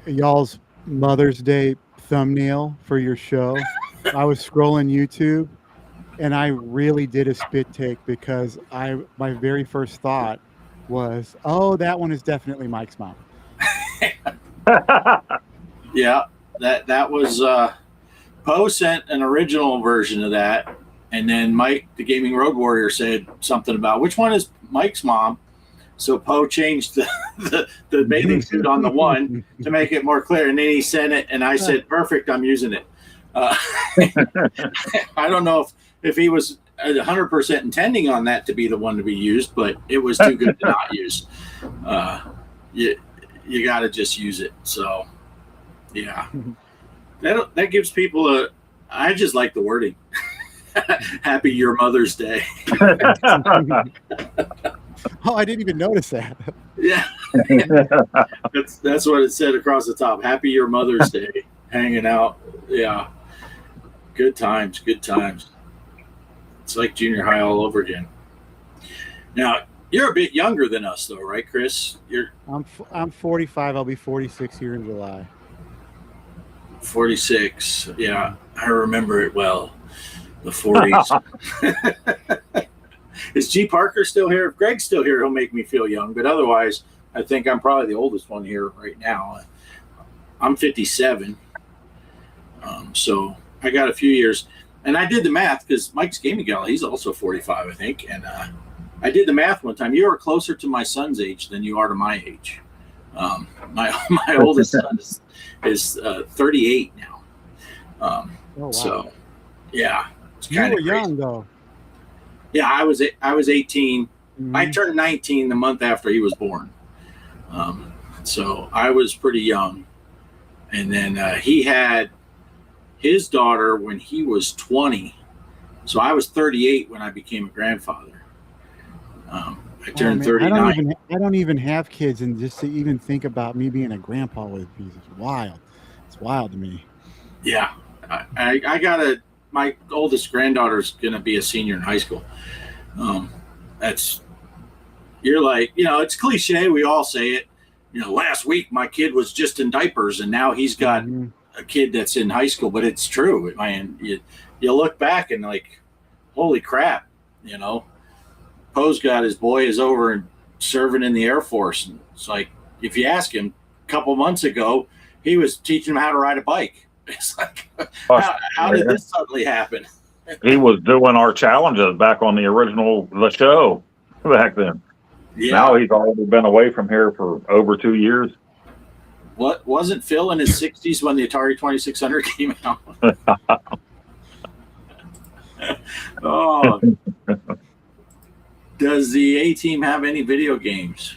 y'all's Mother's Day thumbnail for your show, I was scrolling YouTube, and I really did a spit take because my very first thought was, oh, that one is definitely Mike's mom. Yeah, that was Poe sent an original version of that, and then Mike, the Gaming Road Warrior, said something about which one is Mike's mom. So Poe changed the bathing suit on the one to make it more clear, and then he sent it, and I said, perfect, I'm using it. I don't know if he was 100% intending on that to be the one to be used, but it was too good to not use. You got to just use it. So, yeah. That gives people I just like the wording. Happy Your Mother's Day. Oh, I didn't even notice that. Yeah. That's what it said across the top. Happy Your Mother's Day. Hanging out. Yeah. Good times. Good times. It's like junior high all over again. Now, you're a bit younger than us, though, right, Chris? I'm 45. I'll be 46 here in July. 46. Yeah, I remember it well. The 40s. Is G. Parker still here? If Greg's still here, he'll make me feel young. But otherwise, I think I'm probably the oldest one here right now. I'm 57. So I got a few years, and I did the math because Mike's Gaming Gala, he's also 45, I think, and I did the math one time. You are closer to my son's age than you are to my age. My oldest son is 38 now. Oh, wow. So, yeah, it's You kind were of young though. Yeah, I was 18. Mhm. I turned 19 the month after he was born. So I was pretty young, and then he had his daughter when he was 20. So I was 38 when I became a grandfather. I turned man, 39. I don't even have kids, and just to even think about me being a grandpa with these is wild. It's wild to me. Yeah, I got my oldest granddaughter's going to be a senior in high school. You're like, it's cliche. We all say it. Last week my kid was just in diapers, and now he's got a kid that's in high school. But it's true, man. You look back and like, holy crap, Poe's got his boy is over and serving in the Air Force. And it's like, if you ask him, a couple months ago, he was teaching him how to ride a bike. It's like, how did this suddenly happen? He was doing our challenges back on the show back then. Yeah. Now he's already been away from here for over 2 years. What wasn't Phil in his 60s when the Atari 2600 came out? Oh. Does the A-Team have any video games?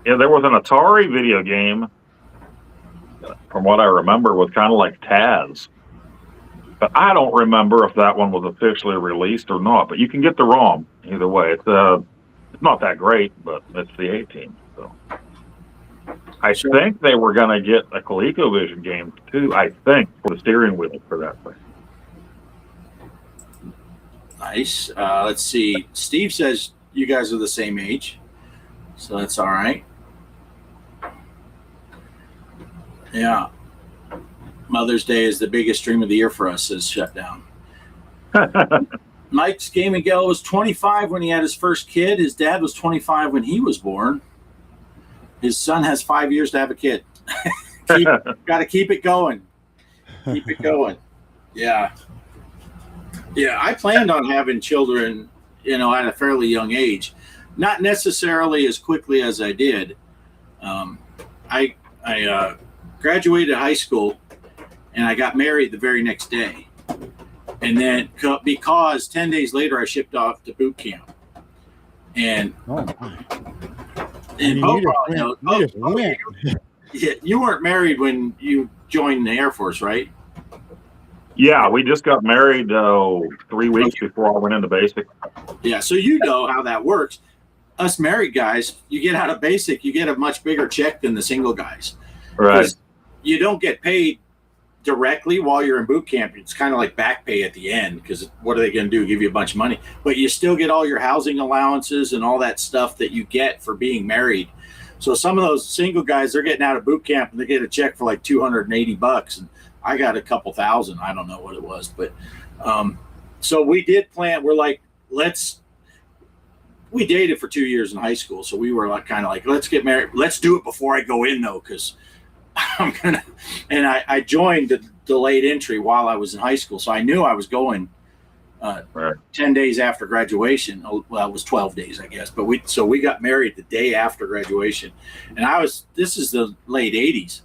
Yeah, there was an Atari video game, from what I remember, was kind of like Taz. But I don't remember if that one was officially released or not. But you can get the ROM either way. It's not that great, but it's the A-Team. So I think they were going to get a ColecoVision game too. I think for the steering wheel for that thing. Nice. Let's see. Steve says you guys are the same age, so that's all right. Yeah. Mother's Day is the biggest stream of the year for us, says Shutdown. Mike's Gaming Gala was 25 when he had his first kid. His dad was 25 when he was born. His son has 5 years to have a kid. Got to keep it going. Keep it going. Yeah. Yeah, I planned on having children, at a fairly young age. Not necessarily as quickly as I did. I graduated high school, and I got married the very next day. And then because 10 days later I shipped off to boot camp. And you weren't married when you joined the Air Force, right? Yeah, we just got married 3 weeks before I went into basic. Yeah, so you know how that works. Us married guys, you get out of basic, you get a much bigger check than the single guys. Right. You don't get paid directly while you're in boot camp. It's kind of like back pay at the end, because what are they going to do? Give you a bunch of money. But you still get all your housing allowances and all that stuff that you get for being married. So some of those single guys, they're getting out of boot camp and they get a check for like $280, and I got a couple thousand. I don't know what it was, but so we did plan. We're like, we dated for 2 years in high school, so we were like kind of like, let's get married. Let's do it before I go in though, because I'm gonna. And I joined the delayed entry while I was in high school, so I knew I was going 10 days after graduation. Well, it was 12 days, I guess. But we got married the day after graduation, and this is the late 80s.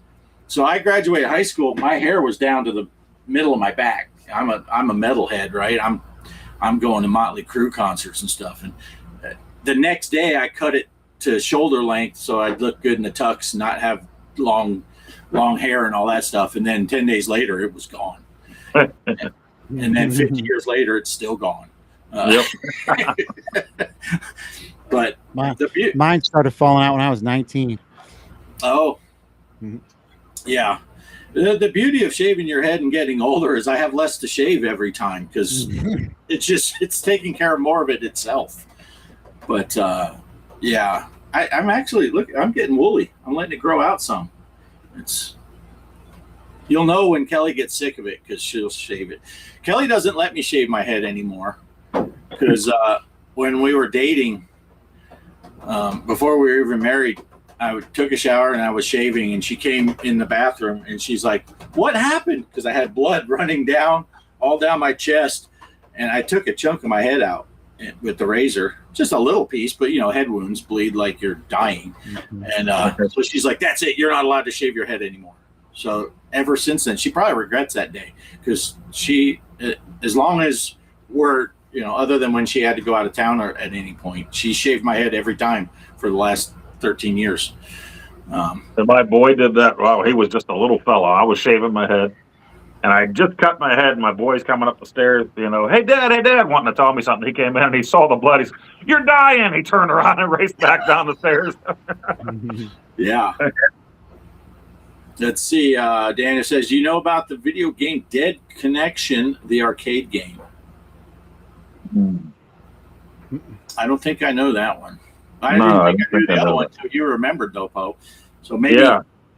So I graduated high school. My hair was down to the middle of my back. I'm a metalhead, right? I'm going to Motley Crue concerts and stuff. And the next day, I cut it to shoulder length so I'd look good in the tux, not have long hair and all that stuff. And then 10 days later, it was gone. And then 50 years later, it's still gone. Yep. But mine started falling out when I was 19. Oh. Mm-hmm. Yeah. The beauty of shaving your head and getting older is I have less to shave every time, because it's taking care of more of it itself. But yeah, I'm actually I'm getting woolly. I'm letting it grow out some. You'll know when Kelly gets sick of it, because she'll shave it. Kelly doesn't let me shave my head anymore, because when we were dating, before we were even married, took a shower and I was shaving, and she came in the bathroom and she's like, "What happened?" Because I had blood running all down my chest, and I took a chunk of my head out with the razor, just a little piece, but head wounds bleed like you're dying. And so she's like, "That's it. You're not allowed to shave your head anymore." So ever since then, she probably regrets that day, because she, as long as we're, other than when she had to go out of town or at any point, she shaved my head every time for the last 13 years. And my boy did that. Wow, he was just a little fella. I was shaving my head, and I just cut my head, and my boy's coming up the stairs, "Hey, Dad, wanting to tell me something." He came in, and he saw the blood. He's, "You're dying." He turned around and raced back down the stairs. Yeah. Let's see. Daniel says, "You know about the video game Dead Connection, the arcade game?" I don't think I know that one. I didn't think I knew the other one until you remembered, though, Poe. So maybe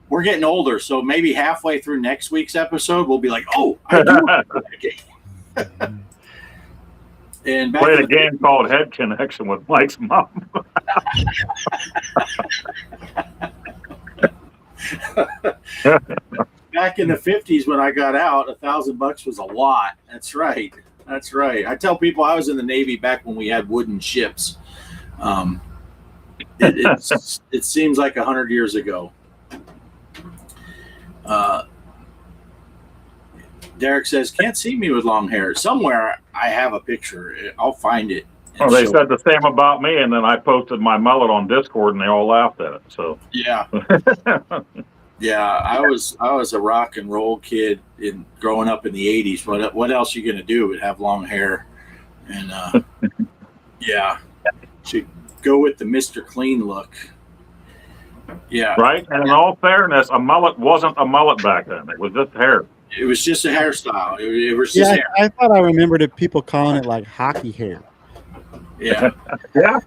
we're getting older. So maybe halfway through next week's episode, we'll be like, "Oh, I do remember that game." And played a game called Head Connection with Mike's mom. Back in the 50s when I got out, $1,000 was a lot. That's right. I tell people I was in the Navy back when we had wooden ships. It seems like 100 years ago. Derek says, "Can't see me with long hair." Somewhere I have a picture. I'll find it. Well, they said the same about me, and then I posted my mullet on Discord, and they all laughed at it. So yeah. Yeah, I was a rock and roll kid growing up in the 80s. What else are you going to do but have long hair? And yeah, should go with the Mr. Clean look. Yeah. Right? And in all fairness, a mullet wasn't a mullet back then. It was just hair. It was just a hairstyle. It was just hair. I thought I remembered people calling it like hockey hair. Yeah. Yeah.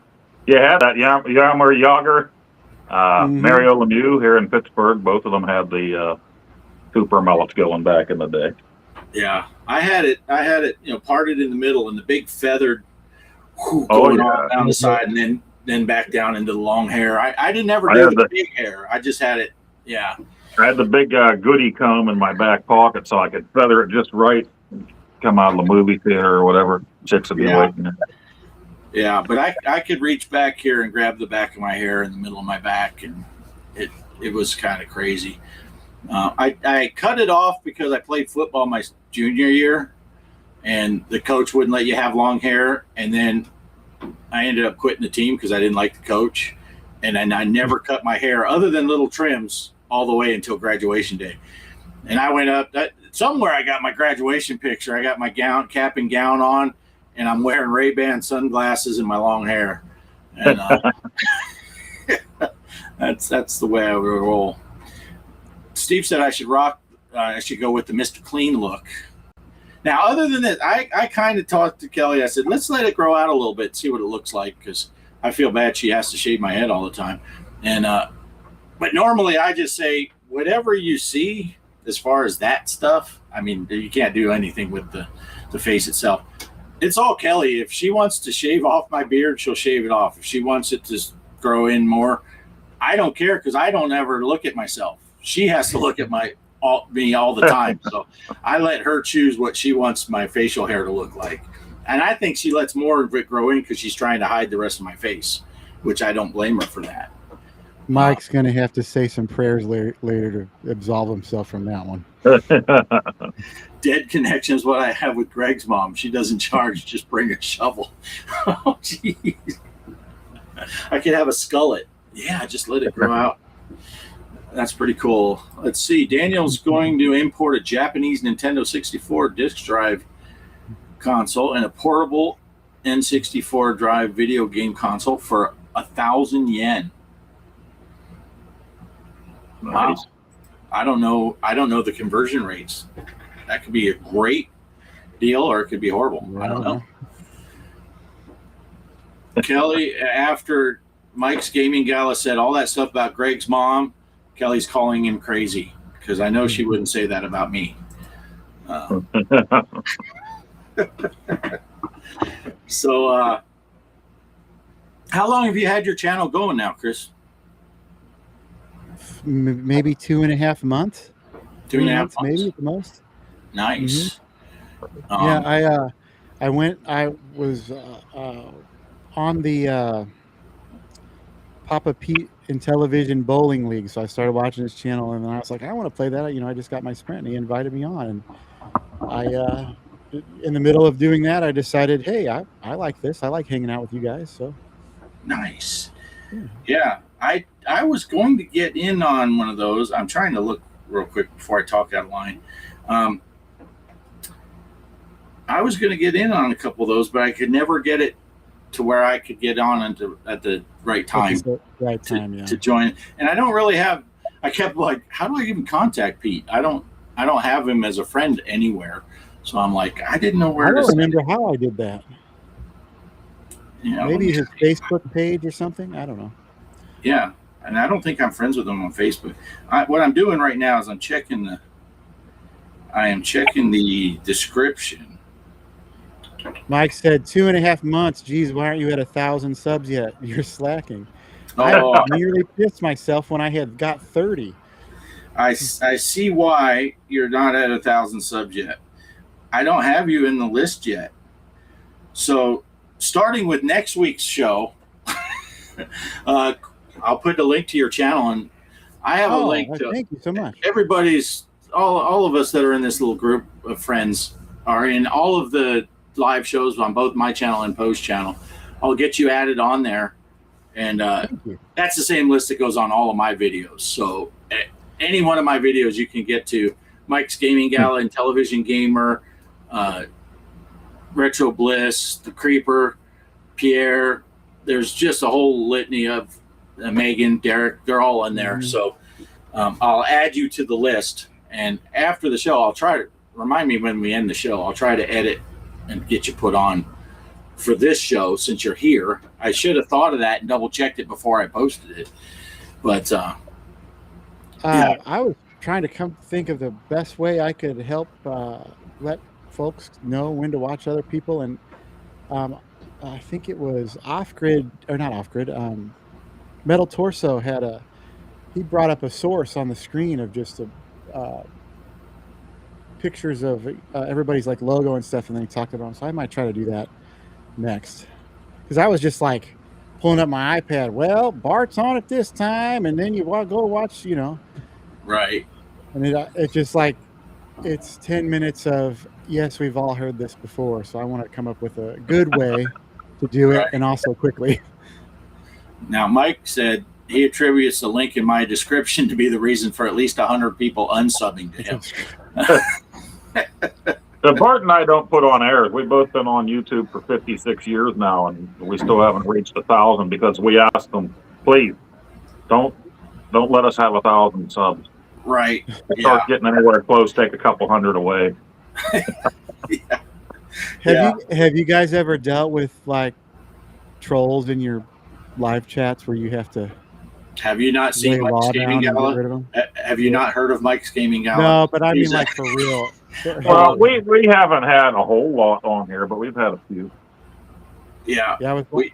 You had that Yammer Yager, Mario Lemieux here in Pittsburgh. Both of them had the super mullets going back in the day. Yeah. I had it, parted in the middle and the big feathered all down the side, and then back down into the long hair. I didn't ever do the big hair. I just had it. Yeah. I had the big goody comb in my back pocket so I could feather it just right, come out of the movie theater or whatever. Chicks would be waiting. Yeah, but I could reach back here and grab the back of my hair in the middle of my back, and it was kind of crazy. I cut it off because I played football my junior year, and the coach wouldn't let you have long hair, and then I ended up quitting the team because I didn't like the coach, and then I never cut my hair other than little trims all the way until graduation day. And I went up somewhere. I got my graduation picture. I got my cap and gown on, and I'm wearing Ray-Ban sunglasses and my long hair. And that's the way I would roll. Steve said I should go with the Mr. Clean look. Now, other than that, I kind of talked to Kelly. I said, let's let it grow out a little bit, see what it looks like, because I feel bad she has to shave my head all the time. And but normally I just say, whatever you see as far as that stuff, I mean, you can't do anything with the face itself. It's all Kelly. If she wants to shave off my beard, she'll shave it off. If she wants it to grow in more, I don't care, because I don't ever look at myself. She has to look at me all the time. So I let her choose what she wants my facial hair to look like. And I think she lets more of it grow in because she's trying to hide the rest of my face, which I don't blame her for that. Mike's going to have to say some prayers later to absolve himself from that one. Dead Connection is what I have with Greg's mom. She doesn't charge, just bring a shovel. Oh, jeez. I could have a skullet. Yeah, just let it grow out. That's pretty cool. Let's see. Daniel's going to import a Japanese Nintendo 64 disc drive console and a portable N64 drive video game console for 1,000 yen. Nice. Wow. I don't know the conversion rates. That could be a great deal or it could be horrible. I don't know. Kelly, after Mike's Gaming Gala said all that stuff about Greg's mom, Kelly's calling him crazy because I know she wouldn't say that about me. So, how long have you had your channel going now, Chris? maybe 2.5 months. 2.5 months, maybe at the most. Nice. Yeah, I was on the Papa Pete Intellivision Bowling League, so I started watching his channel, and then I was like, I want to play that. I just got my sprint, and he invited me on, and I in the middle of doing that, I decided, hey, I like this. I like hanging out with you guys. So nice. Yeah, I was going to get in on one of those. I'm trying to look real quick before I talk out of line. I was going to get in on a couple of those, but I could never get it to where I could get on at the right time, to join. And I don't really have. I kept like, how do I even contact Pete? I don't have him as a friend anywhere. So I'm like, I didn't know where. I don't remember how I did that. Yeah, maybe his Facebook page or something. I don't know. Yeah, and I don't think I'm friends with him on Facebook. What I'm doing right now is I am checking the description. Mike said 2.5 months. Geez, why aren't you at 1,000 subs yet? You're slacking. Oh, I nearly pissed myself when I had got 30. I see why you're not at 1,000 subs yet. I don't have you in the list yet. So starting with next week's show, I'll put the link to your channel, and I have a link to. Thank you so much. Everybody's all of us that are in this little group of friends are in all of the live shows on both my channel and Post channel. I'll get you added on there, and that's the same list that goes on all of my videos. So any one of my videos you can get to. Mike's Gaming Gala, Intellivision Gamer, Retro Bliss, The Creeper, Pierre. There's just a whole litany of Megan, Derek. They're all in there. So I'll add you to the list, and after the show, I'll try to remind me when we end the show. I'll try to edit and get you put on for this show since you're here. I should have thought of that and double checked it before I posted it. But I was trying to think of the best way I could help let folks know when to watch other people, and I think it was Offgrid, or not Offgrid. Metal Torso he brought up a source on the screen of just pictures of everybody's like logo and stuff, and then he talked about them. So I might try to do that next, because I was just like pulling up my iPad. Well, Bart's on at this time, and then you go watch, right. And it's just like it's 10 minutes of yes, we've all heard this before. So I want to come up with a good way to do it, and also quickly. Now, Mike said he attributes the link in my description to be the reason for at least 100 people unsubbing to him. Bart and I don't put on airs. We've both been on YouTube for 56 years now, and we still haven't reached 1,000 because we asked them, please, don't let us have 1,000 subs. Right. Start getting anywhere close, take a couple hundred away. Have you guys ever dealt with like trolls in your live chats where you have to? Have you not seen Mike's Gaming Gala? Have you not heard of Mike's Gaming Gala? No, but I mean, like, for real. Well, we haven't had a whole lot on here, but we've had a few. Yeah.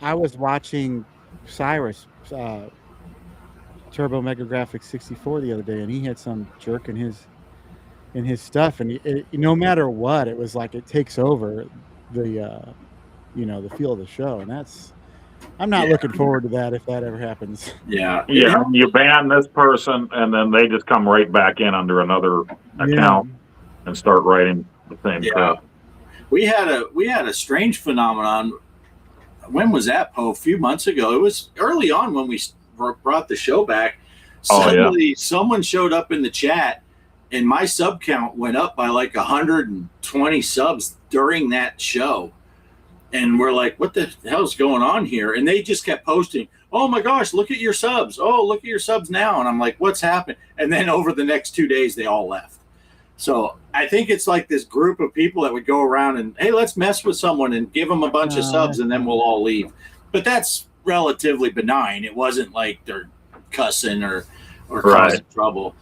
I was watching Cyrus Turbo Mega Graphics 64 the other day, and he had some jerk in his stuff, and no matter what, it was like it takes over the the feel of the show, and I'm not looking forward to that if that ever happens. Yeah. You ban this person, and then they just come right back in under another account and start writing the same crap. We had a strange phenomenon. When was that, Poe? A few months ago. It was early on when we brought the show back. Suddenly, someone showed up in the chat, and my sub count went up by like 120 subs during that show. And we're like, what the hell's going on here? And they just kept posting, oh my gosh, look at your subs. Oh, look at your subs now. And I'm like, what's happened? And then over the next 2 days, they all left. So I think it's like this group of people that would go around and, hey, let's mess with someone and give them a bunch of subs, and then we'll all leave. But that's relatively benign. It wasn't like they're cussing or causing trouble.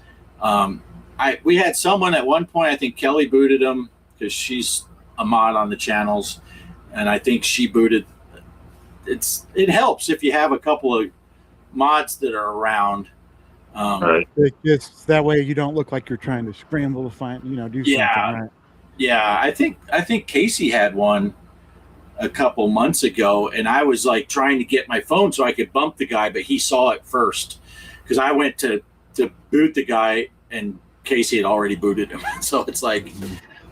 We had someone at one point, I think Kelly booted them because she's a mod on the channels. And I think she booted. It helps if you have a couple of mods that are around Right. It's just that way you don't look like you're trying to scramble to find, do Yeah. something. Right? Yeah, I think Casey had one a couple months ago, and I was like trying to get my phone so I could bump the guy, but he saw it first because I went to boot the guy and Casey had already booted him. So it's like,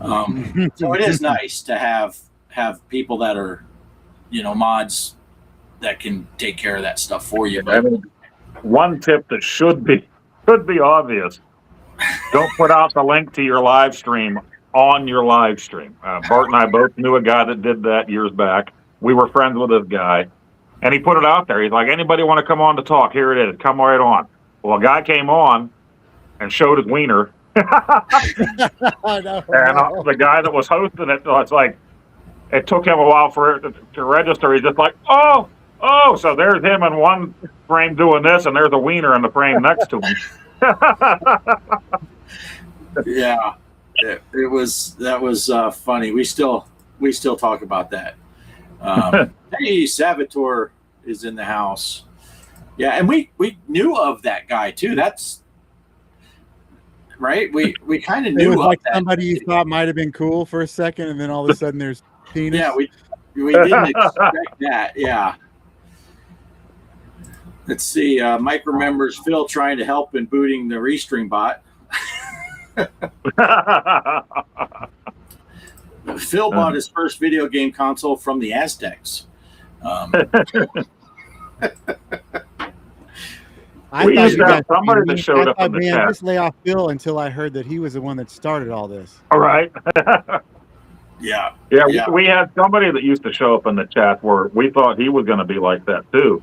so it is nice to have people that are, mods that can take care of that stuff for you. But one tip that should be obvious: don't put out the link to your live stream on your live stream. Bart and I both knew a guy that did that years back. We were friends with this guy, and he put it out there. He's like, "Anybody want to come on to talk? Here it is. Come right on." Well, a guy came on and showed his wiener. And the guy that was hosting it, it's like, it took him a while for it to register. He's just like, oh, so there's him in one frame doing this, and there's a wiener in the frame next to him. Yeah, that was funny. We still talk about that. Hey, Savitor is in the house. Yeah, and we knew of that guy too. That's right. We kind of knew it was like that. Somebody you thought might have been cool for a second, and then all of a sudden there's penis. Yeah, we didn't expect that. Yeah. Let's see. Mike remembers Phil trying to help in booting the Restream bot. Phil bought his first video game console from the Aztecs. We used to have somebody that showed up in the chat. Just lay off Phil until I heard that he was the one that started all this. All right. Yeah. We had somebody that used to show up in the chat where we thought he was going to be like that too,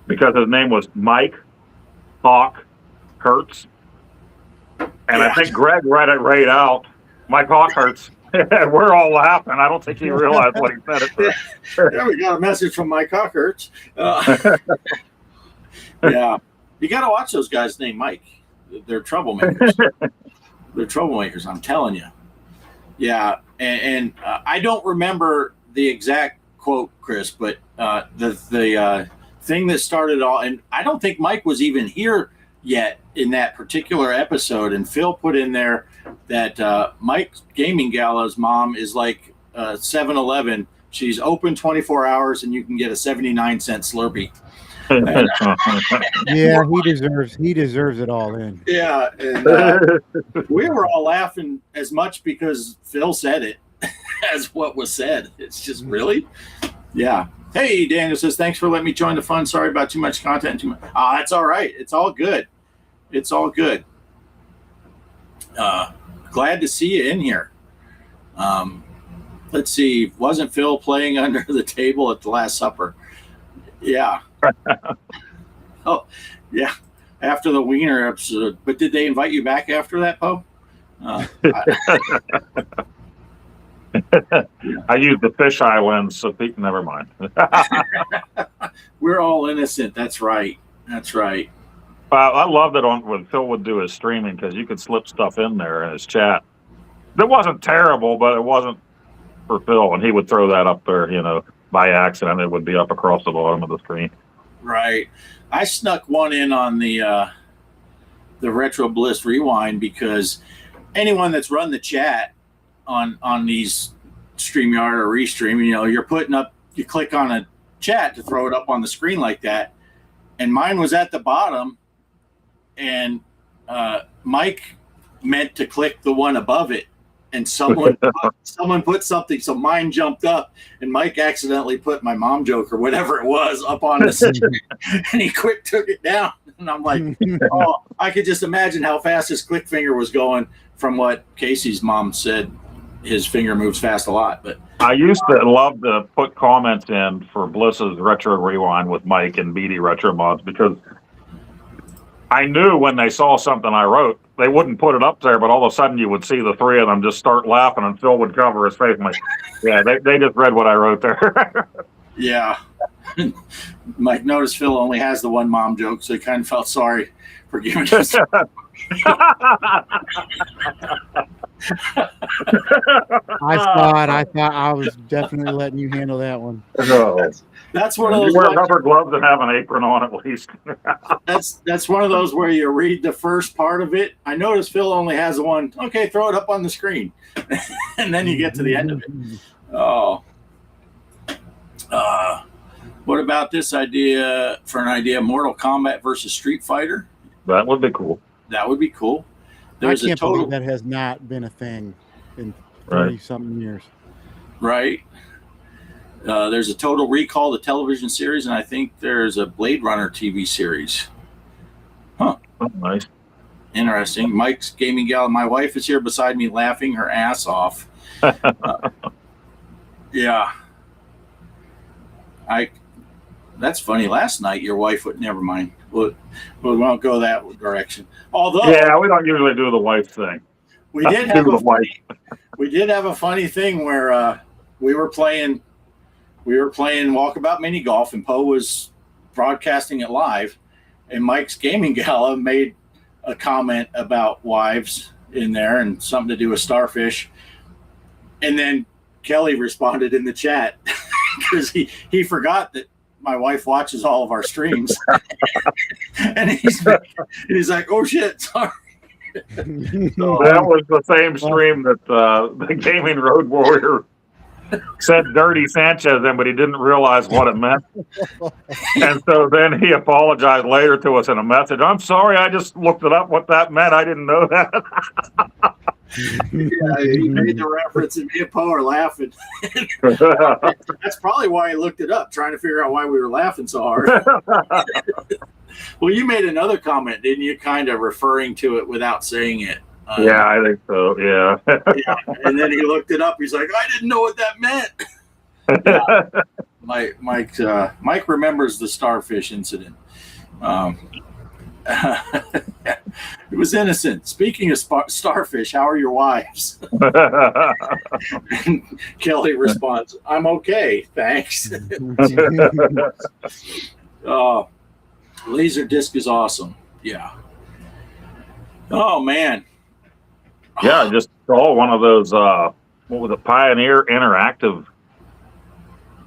because his name was Mike Hawk Hertz. And I think Greg read it right out. Mike Hawk Hertz. We're all laughing. I don't think he realized what he said. Yeah, we got a message from Mike Hawk Hertz. Yeah. You got to watch those guys named Mike. They're troublemakers. They're troublemakers, I'm telling you. Yeah, and I don't remember the exact quote, Chris, but the thing that started all, and I don't think Mike was even here yet in that particular episode, and Phil put in there that Mike Gaming Gala's mom is like 7-Eleven. She's open 24 hours, and you can get a 79-cent Slurpee. Yeah, he deserves it all in. Yeah, and we were all laughing as much because Phil said it as what was said. It's just really, yeah. Hey, Daniel says, thanks for letting me join the fun. Sorry about too much content. That's all right. It's all good. It's all good. Glad to see you in here. Let's see. Wasn't Phil playing under the table at the Last Supper? Yeah. Oh, yeah. After the Wiener episode. But did they invite you back after that, Poe? I used the fisheye lens, so never mind. We're all innocent. That's right. That's right. I loved it when Phil would do his streaming because you could slip stuff in there in his chat. It wasn't terrible, but it wasn't for Phil, and he would throw that up there, by accident. It would be up across the bottom of the screen. Right. I snuck one in on the Retro Bliss Rewind because anyone that's run the chat on these StreamYard or Restream, you're putting up, you click on a chat to throw it up on the screen like that. And mine was at the bottom, and Mike meant to click the one above it. And someone put something, so mine jumped up, and Mike accidentally put my mom joke or whatever it was up on the screen, and he quick took it down. And I'm like, oh, I could just imagine how fast his click finger was going from what Casey's mom said. His finger moves fast a lot. But I used to love to put comments in for Bliss's Retro Rewind with Mike and BD Retro Mods because I knew when they saw something I wrote, they wouldn't put it up there, but all of a sudden you would see the three of them just start laughing, and Phil would cover his face. I'm like, yeah, they just read what I wrote there. Yeah. Mike noticed Phil only has the one mom joke, so he kind of felt sorry for giving us. I thought I was definitely letting you handle that one. No. That's one of those. You wear rubber gloves and have an apron on at least. That's one of those where you read the first part of it. I noticed Phil only has one. Okay, throw it up on the screen, and then you get to the end of it. Oh. What about this idea for an idea? Mortal Kombat versus Street Fighter. That would be cool. That would be cool. I There's can't a total believe that has not been a thing in Right. 30-something years. right. There's a Total Recall, the television series, and I think there's a Blade Runner TV series. Oh, nice. Interesting. Mike's Gaming Gala. My wife is here beside me, laughing her ass off. Yeah. That's funny. Last night, your wife would. Never mind. We won't go that direction. Although, Yeah, we don't usually do the wife thing. we did have a funny thing where we were playing Walkabout Mini Golf, and Poe was broadcasting it live, and Mike's Gaming Gala made a comment about wives in there and something to do with starfish, and then Kelly responded in the chat because he forgot that my wife watches all of our streams, and he's like, "Oh shit, sorry." That was the same stream that the Gaming Road Warrior said Dirty Sanchez in, but he didn't realize what it meant. And so then he apologized later to us in a message. I'm sorry, I just looked it up what that meant. I didn't know that. Yeah, he made the reference, and me and Poe are laughing. That's probably why he looked it up, trying to figure out why we were laughing so hard. Well, you made another comment, didn't you? Kind of referring to it without saying it. Yeah, I think so. Yeah. Yeah. And then he looked it up. He's like, I didn't know what that meant. Mike remembers the starfish incident. It was innocent. Speaking of starfish, how are your wives? And Kelly responds, I'm okay, thanks. Oh, Laserdisc is awesome. Yeah. Oh, man. Yeah, I just saw one of those, what was it, Pioneer Interactive.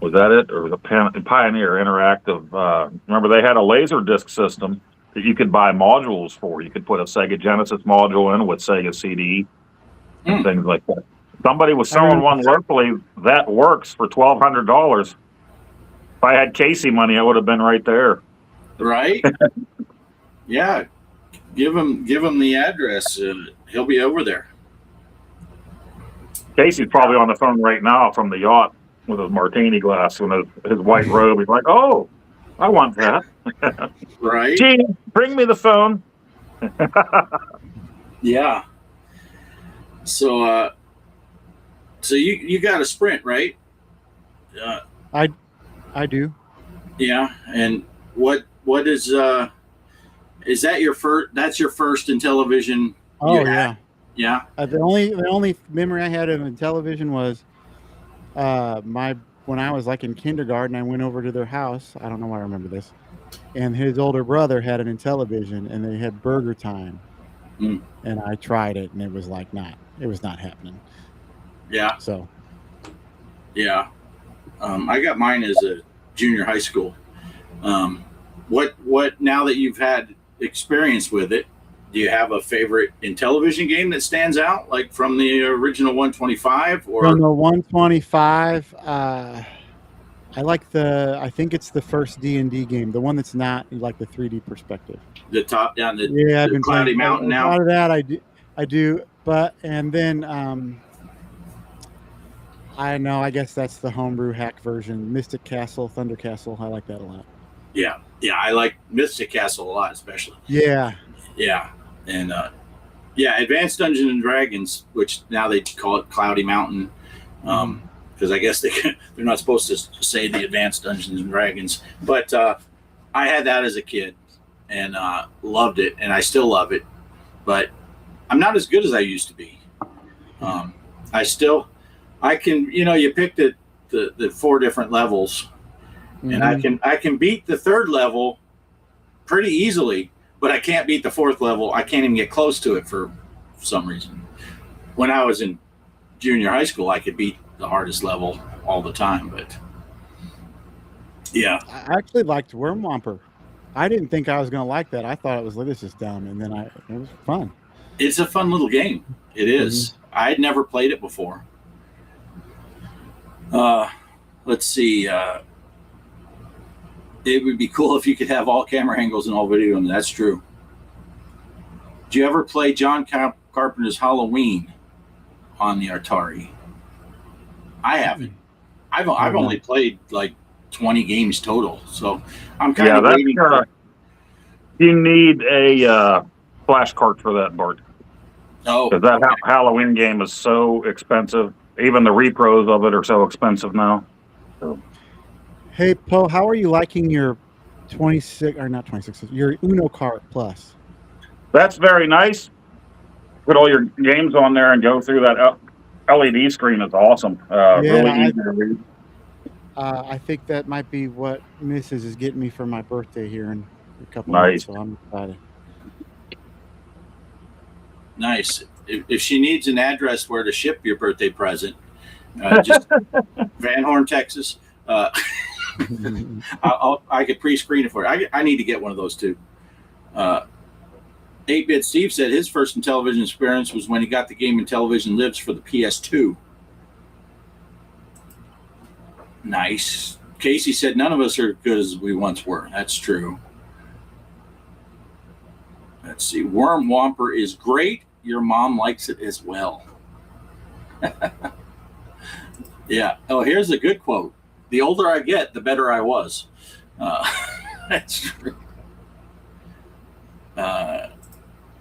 Was that it? Or was it Pioneer Interactive? Remember, they had a Laserdisc system that you could buy modules for. You could put a Sega Genesis module in with Sega CD and things like that. Somebody was selling one locally that works for $1,200. If I had Casey money, I would have been right there. Right? Yeah. Give him the address. He'll be over there. Casey's probably on the phone right now from the yacht with his martini glass and his white robe. He's like, oh, I want that. Right? Gee, bring me the phone. Yeah. So you got a Sprint, right? I do. Yeah. And what is that your first? That's your first Intellivision? Oh yeah. Yeah. The only memory I had of Intellivision was when I was like in kindergarten. I went over to their house. I don't know why I remember this. And his older brother had an Intellivision, and they had Burger Time. And I tried it, and it was like it was not happening. Yeah. So. Yeah. I got mine as a junior high school. What now that you've had experience with it, do you have a favorite Intellivision game that stands out, like from the original 125? Or from the 125, I like I think it's the first D&D game, the one that's not like the 3D perspective. The top down, I've the been Cloudy playing Mountain a now. lot of that. I do, but and then I know. I guess that's the homebrew hack version. Mystic Castle, Thunder Castle. I like that a lot. Yeah, I like Mystic Castle a lot, especially. Yeah. Yeah, and Advanced Dungeons and Dragons, which now they call it Cloudy Mountain, because I guess they're not supposed to say the Advanced Dungeons and Dragons. But I had that as a kid and loved it, and I still love it. But I'm not as good as I used to be. I can, you pick the 4 different levels, And I can beat the third level pretty easily, but I can't beat the fourth level. I can't even get close to it for some reason. When I was in junior high school, I could beat the hardest level all the time, but yeah. I actually liked Worm Whomper. I didn't think I was going to like that. I thought it was this is dumb, and then it was fun. It's a fun little game. It is. I had never played it before. Let's see. It would be cool if you could have all camera angles and all video, and that's true. Do you ever play John Carpenter's Halloween on the Atari? I haven't. I've only played like 20 games total, so I'm kind of waiting. You need a flash cart for that, Bart. Oh, because that Halloween game is so expensive. Even the repros of it are so expensive now. So. Hey, Poe, how are you liking your 26 or not 26? Your Uno Cart Plus? That's very nice. Put all your games on there and go through that LED screen is awesome. Really easy to read. I think that might be what Mrs. is getting me for my birthday here in a couple of months, so I'm excited. Nice. If she needs an address where to ship your birthday present, just Van Horn, Texas. I could pre-screen it for you. I need to get one of those too. 8-Bit Steve said his first Intellivision experience was when he got the game Intellivision Lives for the PS2. Nice. Casey said none of us are as good as we once were. That's true. Let's see. Worm Whomper is great. Your mom likes it as well. Yeah. Oh, here's a good quote. The older I get, the better I was. That's true.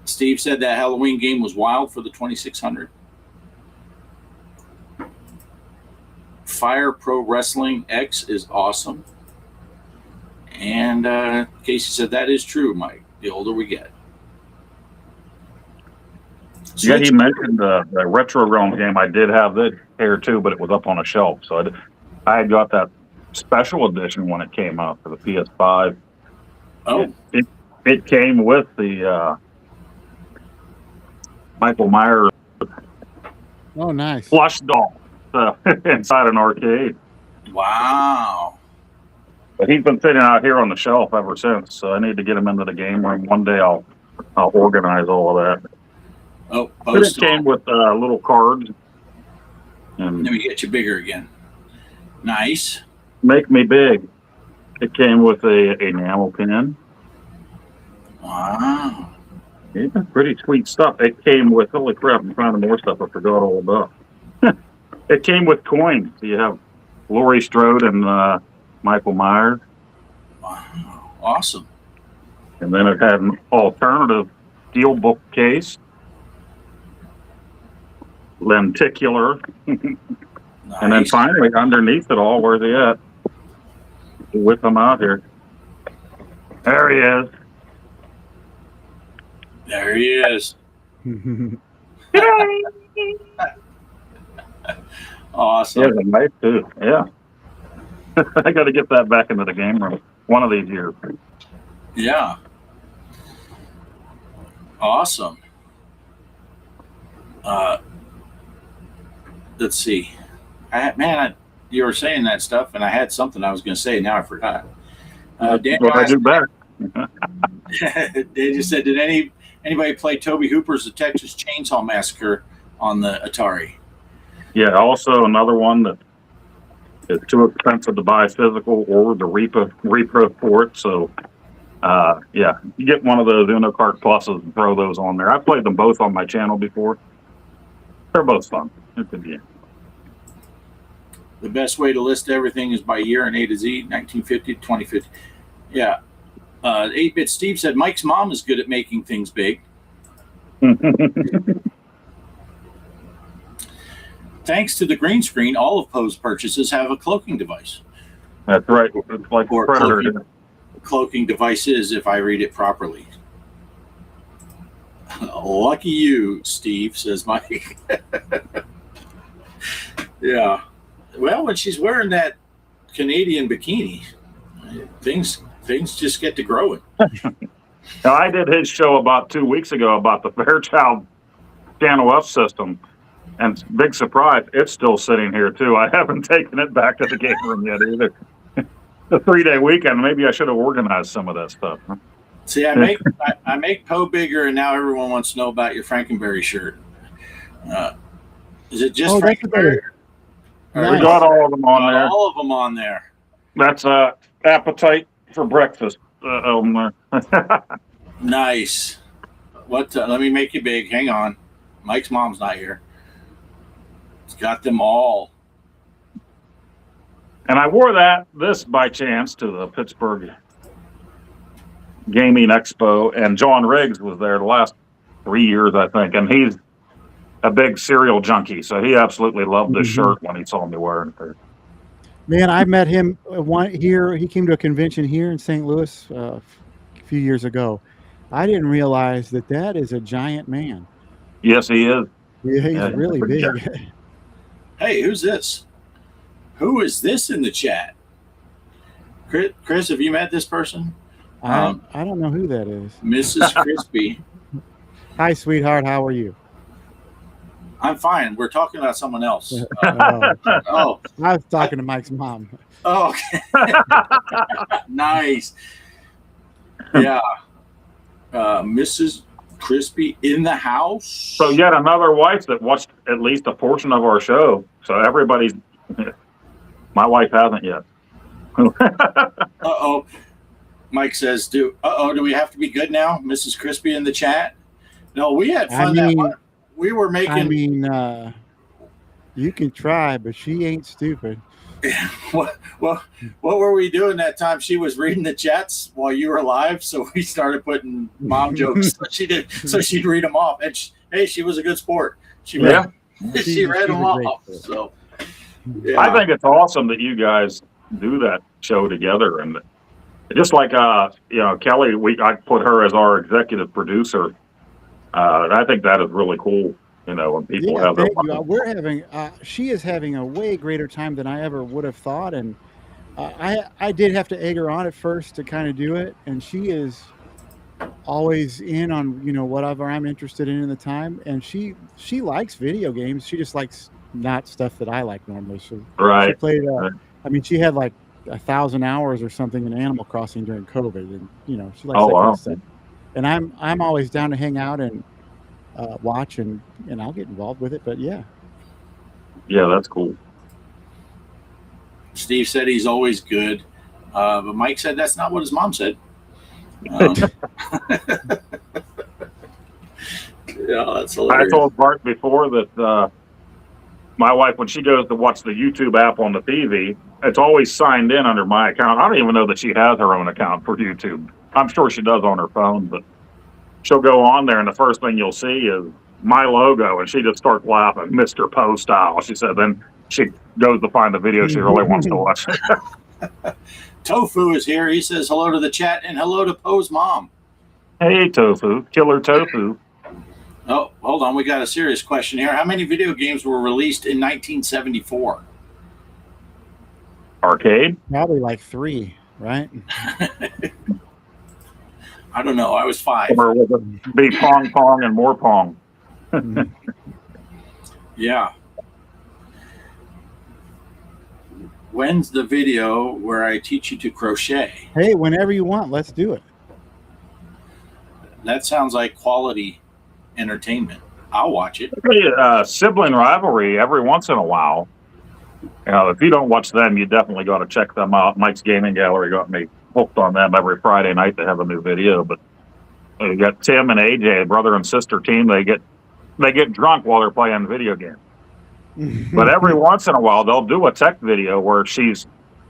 Steve said that Halloween game was wild for the 2600. Fire Pro Wrestling X is awesome. And Casey said that is true, Mike. The older we get. Yeah, he mentioned the Retro Realm game. I did have that here too, but it was up on a shelf. So I had got that special edition when it came out for the PS5. Oh. It came with the Michael Myers plush doll inside an arcade. Wow. But he's been sitting out here on the shelf ever since, so I need to get him into the game room. One day I'll organize all of that. Oh, but it came with little cards. And let me get you bigger again. Nice. Make me big. It came with a enamel pin. Wow. Yeah, pretty sweet stuff. It came with, holy crap, I'm finding more stuff I forgot all about. It came with coins. You have Laurie Strode and Michael Myers. Wow. Awesome. And then it had an alternative steel bookcase. Lenticular. Nice. And then finally, underneath it all, where's he at? Whip him out here. There he is. There he is. Awesome. Yeah, the knife too. Yeah. I got to get that back into the game room one of these years. Yeah. Awesome. Let's see. You were saying that stuff, and I had something I was going to say. Now I forgot. Daniel, I do better. They just said, did anybody play Toby Hooper's The Texas Chainsaw Massacre on the Atari? Yeah, also another one that is too expensive to buy physical or the repro for it. So, yeah, you get one of those Uno Kart Pluses and throw those on there. I played them both on my channel before. They're both fun. It's a game. The best way to list everything is by year and A to Z, 1950 to 2050. Yeah. 8-Bit Steve said Mike's mom is good at making things big. Thanks to the green screen, all of Poe's purchases have a cloaking device. That's right. It's like or Predator. Cloaking devices, if I read it properly. Lucky you, Steve, says Mike. Yeah. Well, when she's wearing that Canadian bikini, things just get to growing. Now, I did his show about 2 weeks ago about the Fairchild Channel F system, and big surprise, it's still sitting here too. I haven't taken it back to the game room yet either. The 3-day weekend, maybe I should have organized some of that stuff. Huh? See, I make Poe bigger, and now everyone wants to know about your Frankenberry shirt. Is it just Frankenberry? We got all of them on there. All of them on there. That's appetite for breakfast. Nice. Let me make you big. Hang on. Mike's mom's not here. It's got them all. And I wore this by chance to the Pittsburgh Gaming Expo, and John Riggs was there the last 3 years, I think, and he's a big cereal junkie, so he absolutely loved this shirt when he saw me wearing it. Man, I met him here. He came to a convention here in St. Louis a few years ago. I didn't realize that is a giant man. Yes, he is. Yeah, he's really big. Hey, who's this? Who is this in the chat? Chris, have you met this person? I don't know who that is. Mrs. Crispy. Hi, sweetheart. How are you? I'm fine. We're talking about someone else. I was talking to Mike's mom. Oh, okay. Nice. Yeah. Mrs. Crispy in the house. So yet another wife that watched at least a portion of our show. So everybody's... My wife hasn't yet. Uh-oh. Mike says, do we have to be good now? Mrs. Crispy in the chat? No, we had fun. We were making... I mean, you can try, but she ain't stupid. What were we doing that time? She was reading the chats while you were live, so we started putting mom jokes. So she'd read them off. And she was a good sport. She read them off. So... Yeah. I think it's awesome that you guys do that show together, and just like Kelly, I put her as our executive producer. I think that is really cool. When people have their she is having a way greater time than I ever would have thought, and I did have to egg her on at first to kind of do it, and she is always in on whatever I'm interested in the time, and she likes video games. She just likes not stuff that I like normally. She played. I mean, she had like 1,000 hours or something in Animal Crossing during COVID, and she likes that kind of stuff. And I'm always down to hang out and watch, and I'll get involved with it. But yeah, that's cool. Steve said he's always good, but Mike said that's not what his mom said. Yeah, that's hilarious. I told Bart before that. My wife, when she goes to watch the YouTube app on the TV, it's always signed in under my account. I don't even know that she has her own account for YouTube. I'm sure she does on her phone, but she'll go on there, and the first thing you'll see is my logo, and she just starts laughing, Mr. Poestyle. She said, then she goes to find the video she really wants to watch. Tofu is here. He says hello to the chat and hello to Poe's mom. Hey, Tofu. Killer Tofu. Oh, hold on. We got a serious question here. How many video games were released in 1974? Arcade? Probably like 3, right? I don't know. I was 5. Or would it be Pong Pong and more Pong? Yeah. When's the video where I teach you to crochet? Hey, whenever you want. Let's do it. That sounds like quality entertainment. I'll watch it. Sibling rivalry every once in a while. If you don't watch them, you definitely got to check them out. Mike's Gaming Gallery got me hooked on them every Friday night. They have a new video. But you got Tim and AJ, brother and sister team. They get drunk while they're playing video games. But every once in a while, they'll do a tech video where she's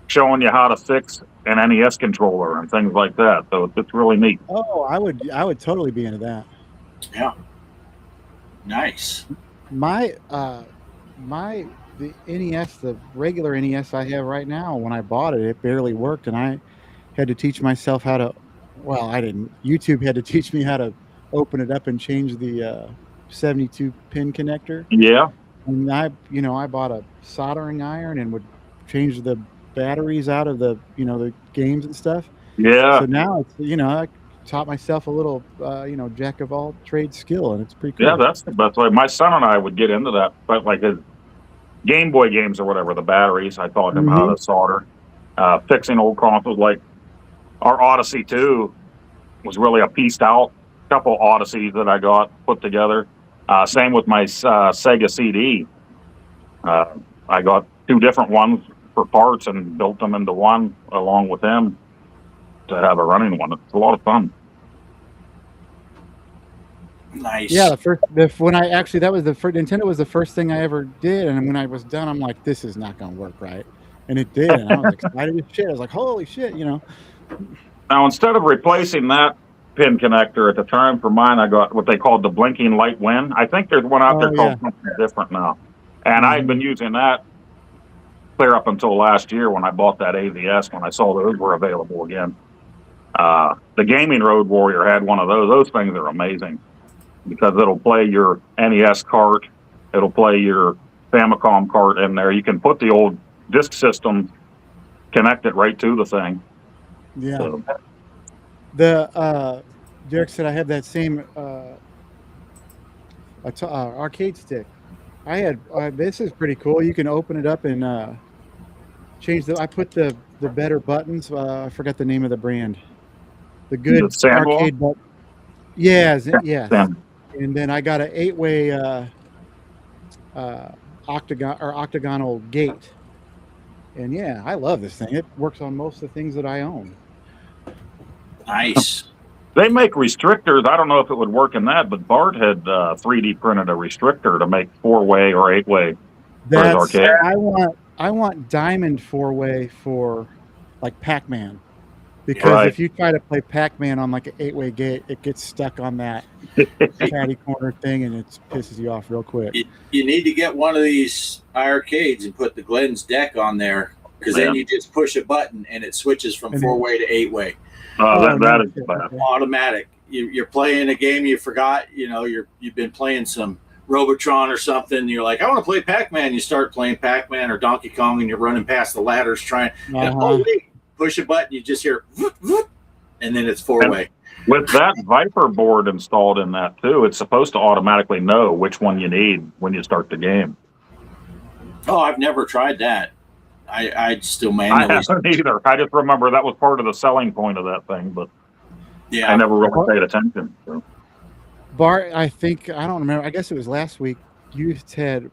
showing you how to fix an NES controller and things like that. So it's really neat. Oh, I would totally be into that. Yeah. Nice. The NES, the regular NES I have right now, when I bought it, it barely worked, and I had to teach myself how to. Well, I didn't. YouTube had to teach me how to open it up and change the 72 pin connector. Yeah. And I bought a soldering iron and would change the batteries out of the the games and stuff. Yeah, So now it's I taught myself a little jack of all trades skill, and it's pretty cool. yeah, that's the best way. My son and I would get into that, but like his Game Boy games or whatever, the batteries, I taught him how to solder, fixing old consoles. Like our Odyssey 2 was really a pieced out couple Odysseys that I got put together. Same with my Sega CD. I got 2 different ones for parts and built them into one along with him to have a running one. It's a lot of fun. Nice. Yeah, that was the first Nintendo was the first thing I ever did, and when I was done, I'm like, this is not gonna work right, and it did. And I was excited as shit. I was like, holy shit, Now, instead of replacing that pin connector at the time for mine, I got what they called the blinking light win. I think there's one out there called something different now. And I've been using that clear up until last year when I bought that AVS, when I saw those were available again. The Gaming Road Warrior had one of those. Those things are amazing because it'll play your NES cart. It'll play your Famicom cart in there. You can put the old disk system, connect it right to the thing. Yeah. So, Derek said I have that same arcade stick. I had this is pretty cool. You can open it up and change I put the better buttons. I forgot the name of the brand. The good arcade button. Yes. And then I got an 8-way octagonal gate. And yeah, I love this thing. It works on most of the things that I own. Nice. They make restrictors. I don't know if it would work in that, but Bart had 3D printed a restrictor to make 4-way or 8-way for his arcade. I want diamond 4-way for like Pac-Man, because if you try to play Pac-Man on like an 8-way gate, it gets stuck on that catty corner thing and it pisses you off real quick. You need to get one of these arcades and put the Glenn's deck on there, because then you just push a button and it switches from 4-way to 8-way. That is bad. Automatic. You're playing a game you forgot. You've been playing some Robotron or something. You're like, I want to play Pac-Man. You start playing Pac-Man or Donkey Kong, and you're running past the ladders trying. And, wait, push a button. You just hear, whoop, whoop, and then it's 4-way. With that Viper board installed in that too, it's supposed to automatically know which one you need when you start the game. Oh, I've never tried that. I still I manually. haven't either. I just remember that was part of the selling point of that thing, but Yeah, I never really paid attention. So. Bart, I don't remember. I guess it was last week. You said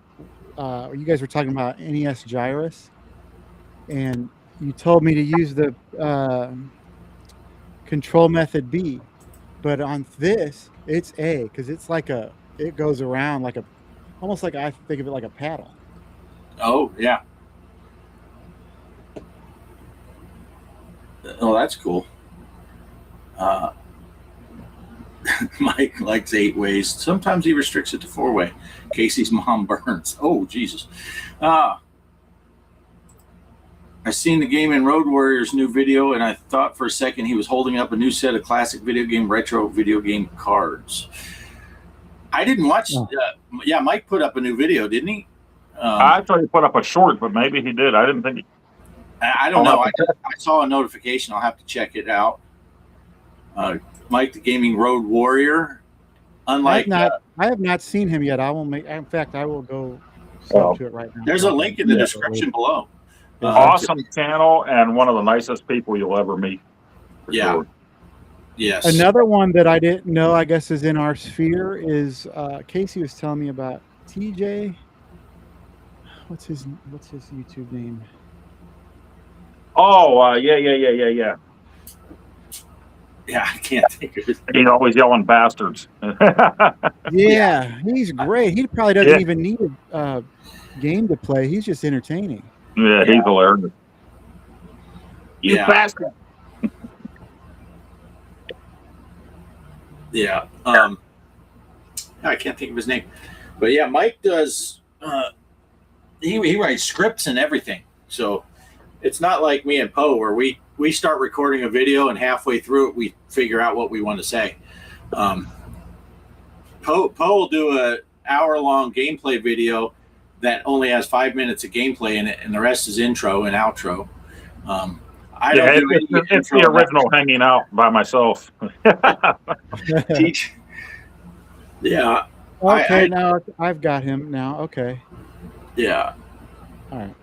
you guys were talking about NES Gyrus, and you told me to use the control method B, but on this it's A, because it's like it goes around like almost like I think of it like a paddle. Oh yeah. Oh, that's cool. Mike likes 8-ways. Sometimes he restricts it to 4-way. Casey's mom burns. Oh, Jesus. I seen the Gaming Road Warriors new video, and I thought for a second he was holding up a new set of classic retro video game cards. I didn't watch. Yeah, Mike put up a new video, didn't he? I thought he put up a short, but maybe he did. I didn't think. I don't know. I saw a notification. I'll have to check it out. Mike, the Gaming Road Warrior. Unlike I have not seen him yet. I will make. In fact, I will go to it right now. There's a link in the description below. Awesome channel and one of the nicest people you'll ever meet. Yeah. Sure. Yes. Another one that I didn't know, I guess, is in our sphere is Casey was telling me about TJ. What's his YouTube name? Oh, yeah. Yeah, I can't think of it. He's always yelling bastards. Yeah, he's great. He probably doesn't even need a game to play. He's just entertaining. Yeah, he's hilarious. You bastard. Yeah. I can't think of his name. But yeah, Mike does he writes scripts and everything. So it's not like me and Poe where we start recording a video and halfway through it we figure out what we want to say. Poe will do a hour-long gameplay video that only has 5 minutes of gameplay in it, and the rest is intro and outro. I don't do any it's the intro. original hanging out by myself. Teach. Yeah. Okay, now I've got him now. Okay. Yeah. All right.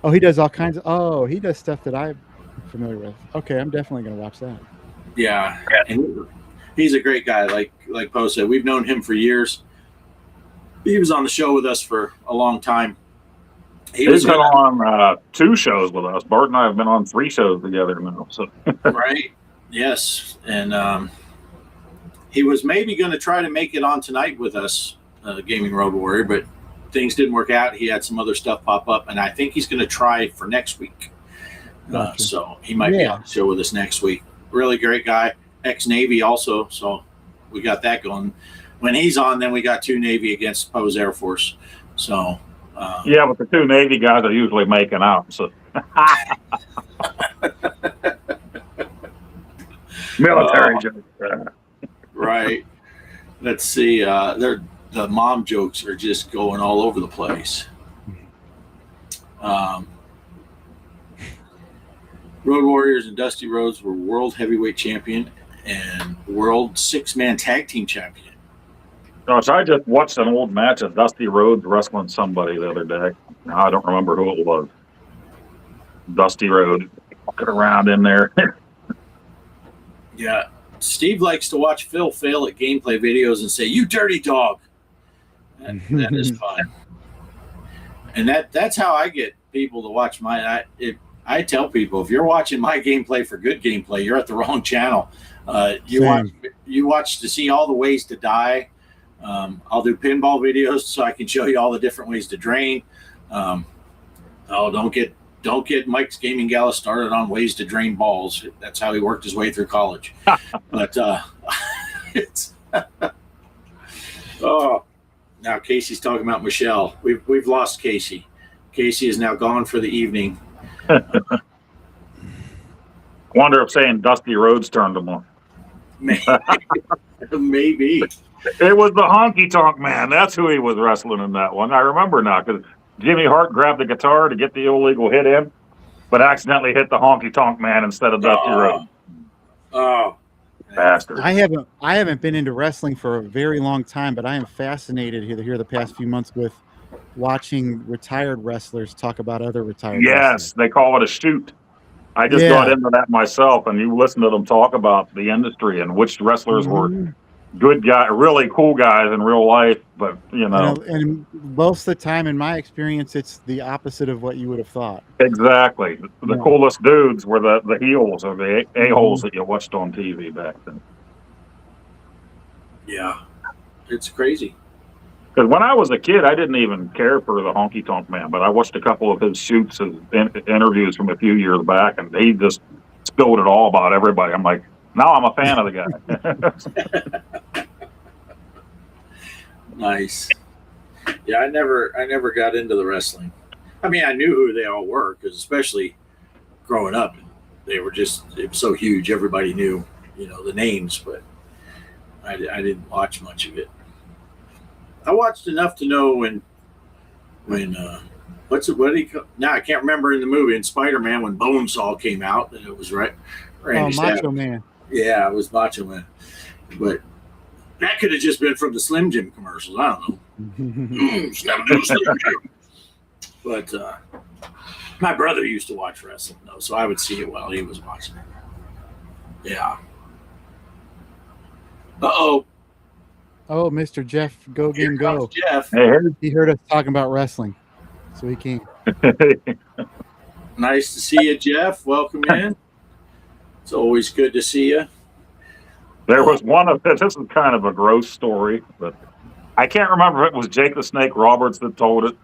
Oh, he does all kinds of. Oh, he does stuff that I'm familiar with. Okay, I'm definitely gonna watch that. Yeah. And he's a great guy. Like Poe said, we've known him for years. He was on the show with us for a long time. He's been on 2 shows with us. Bart and I have been on 3 shows together now. So. Right. Yes. And he was maybe going to try to make it on tonight with us, Gaming Road Warrior, but things didn't work out. He had some other stuff pop up, and I think he's going to try for next week. Gotcha. So he might be on the show with us next week. Really great guy. Ex-Navy also, so we got that going. When he's on, then we got 2 Navy against Poe's Air Force. So yeah, but the 2 Navy guys are usually making out. So military joke. Right. Let's see. The mom jokes are just going all over the place. Road Warriors and Dusty Rhodes were world heavyweight champion and world 6-man tag team champion. Gosh, I just watched an old match of Dusty Rhodes wrestling somebody the other day. Now, I don't remember who it was. Dusty Rhodes walking around in there. Yeah. Steve likes to watch Phil fail at gameplay videos and say, "You dirty dog." That is fun. And that's how I get people to watch my. I tell people, if you're watching my gameplay for good gameplay, you're at the wrong channel. You watch to see all the ways to die. I'll do pinball videos so I can show you all the different ways to drain. Don't get Mike's Gaming Gala started on ways to drain balls. That's how he worked his way through college. But it's now Casey's talking about Michelle. We've lost Casey. Casey is now gone for the evening. Wonder if saying Dusty Rhodes turned him on. Maybe. It was the Honky Tonk Man. That's who he was wrestling in that one. I remember now because Jimmy Hart grabbed the guitar to get the illegal hit in, but accidentally hit the Honky Tonk Man instead of Dusty Rhodes. Oh, bastard! I haven't been into wrestling for a very long time, but I am fascinated here the past few months with watching retired wrestlers talk about other retired Yes, wrestlers. they call it a shoot. I just got into that myself, and you listen to them talk about the industry and which wrestlers were good guys, really cool guys in real life, but and most of the time, in my experience, it's the opposite of what you would have thought. Exactly. The coolest dudes were the heels or the a-holes that you watched on TV back then. Yeah, it's crazy. Because when I was a kid, I didn't even care for the Honky Tonk Man, but I watched a couple of his shoots and interviews from a few years back, and he just spilled it all about everybody. I'm like, now I'm a fan of the guy. Nice. Yeah, I never got into the wrestling. I mean, I knew who they all were because, especially growing up, it was so huge. Everybody knew, the names, but I didn't watch much of it. I watched enough to know when now I can't remember in the movie in Spider-Man when Bonesaw came out and it was Randy Macho Man. Yeah, it was Macho Man, but that could have just been from the Slim Jim commercials. I don't know. Slim Jim. But my brother used to watch wrestling though, so I would see it while he was watching it. Yeah. Oh, Mr. Jeff, Go Game Go. Jeff. He heard us talking about wrestling, so he came. Nice to see you, Jeff. Welcome in. It's always good to see you. There was this is kind of a gross story, but I can't remember if it was Jake the Snake Roberts that told it,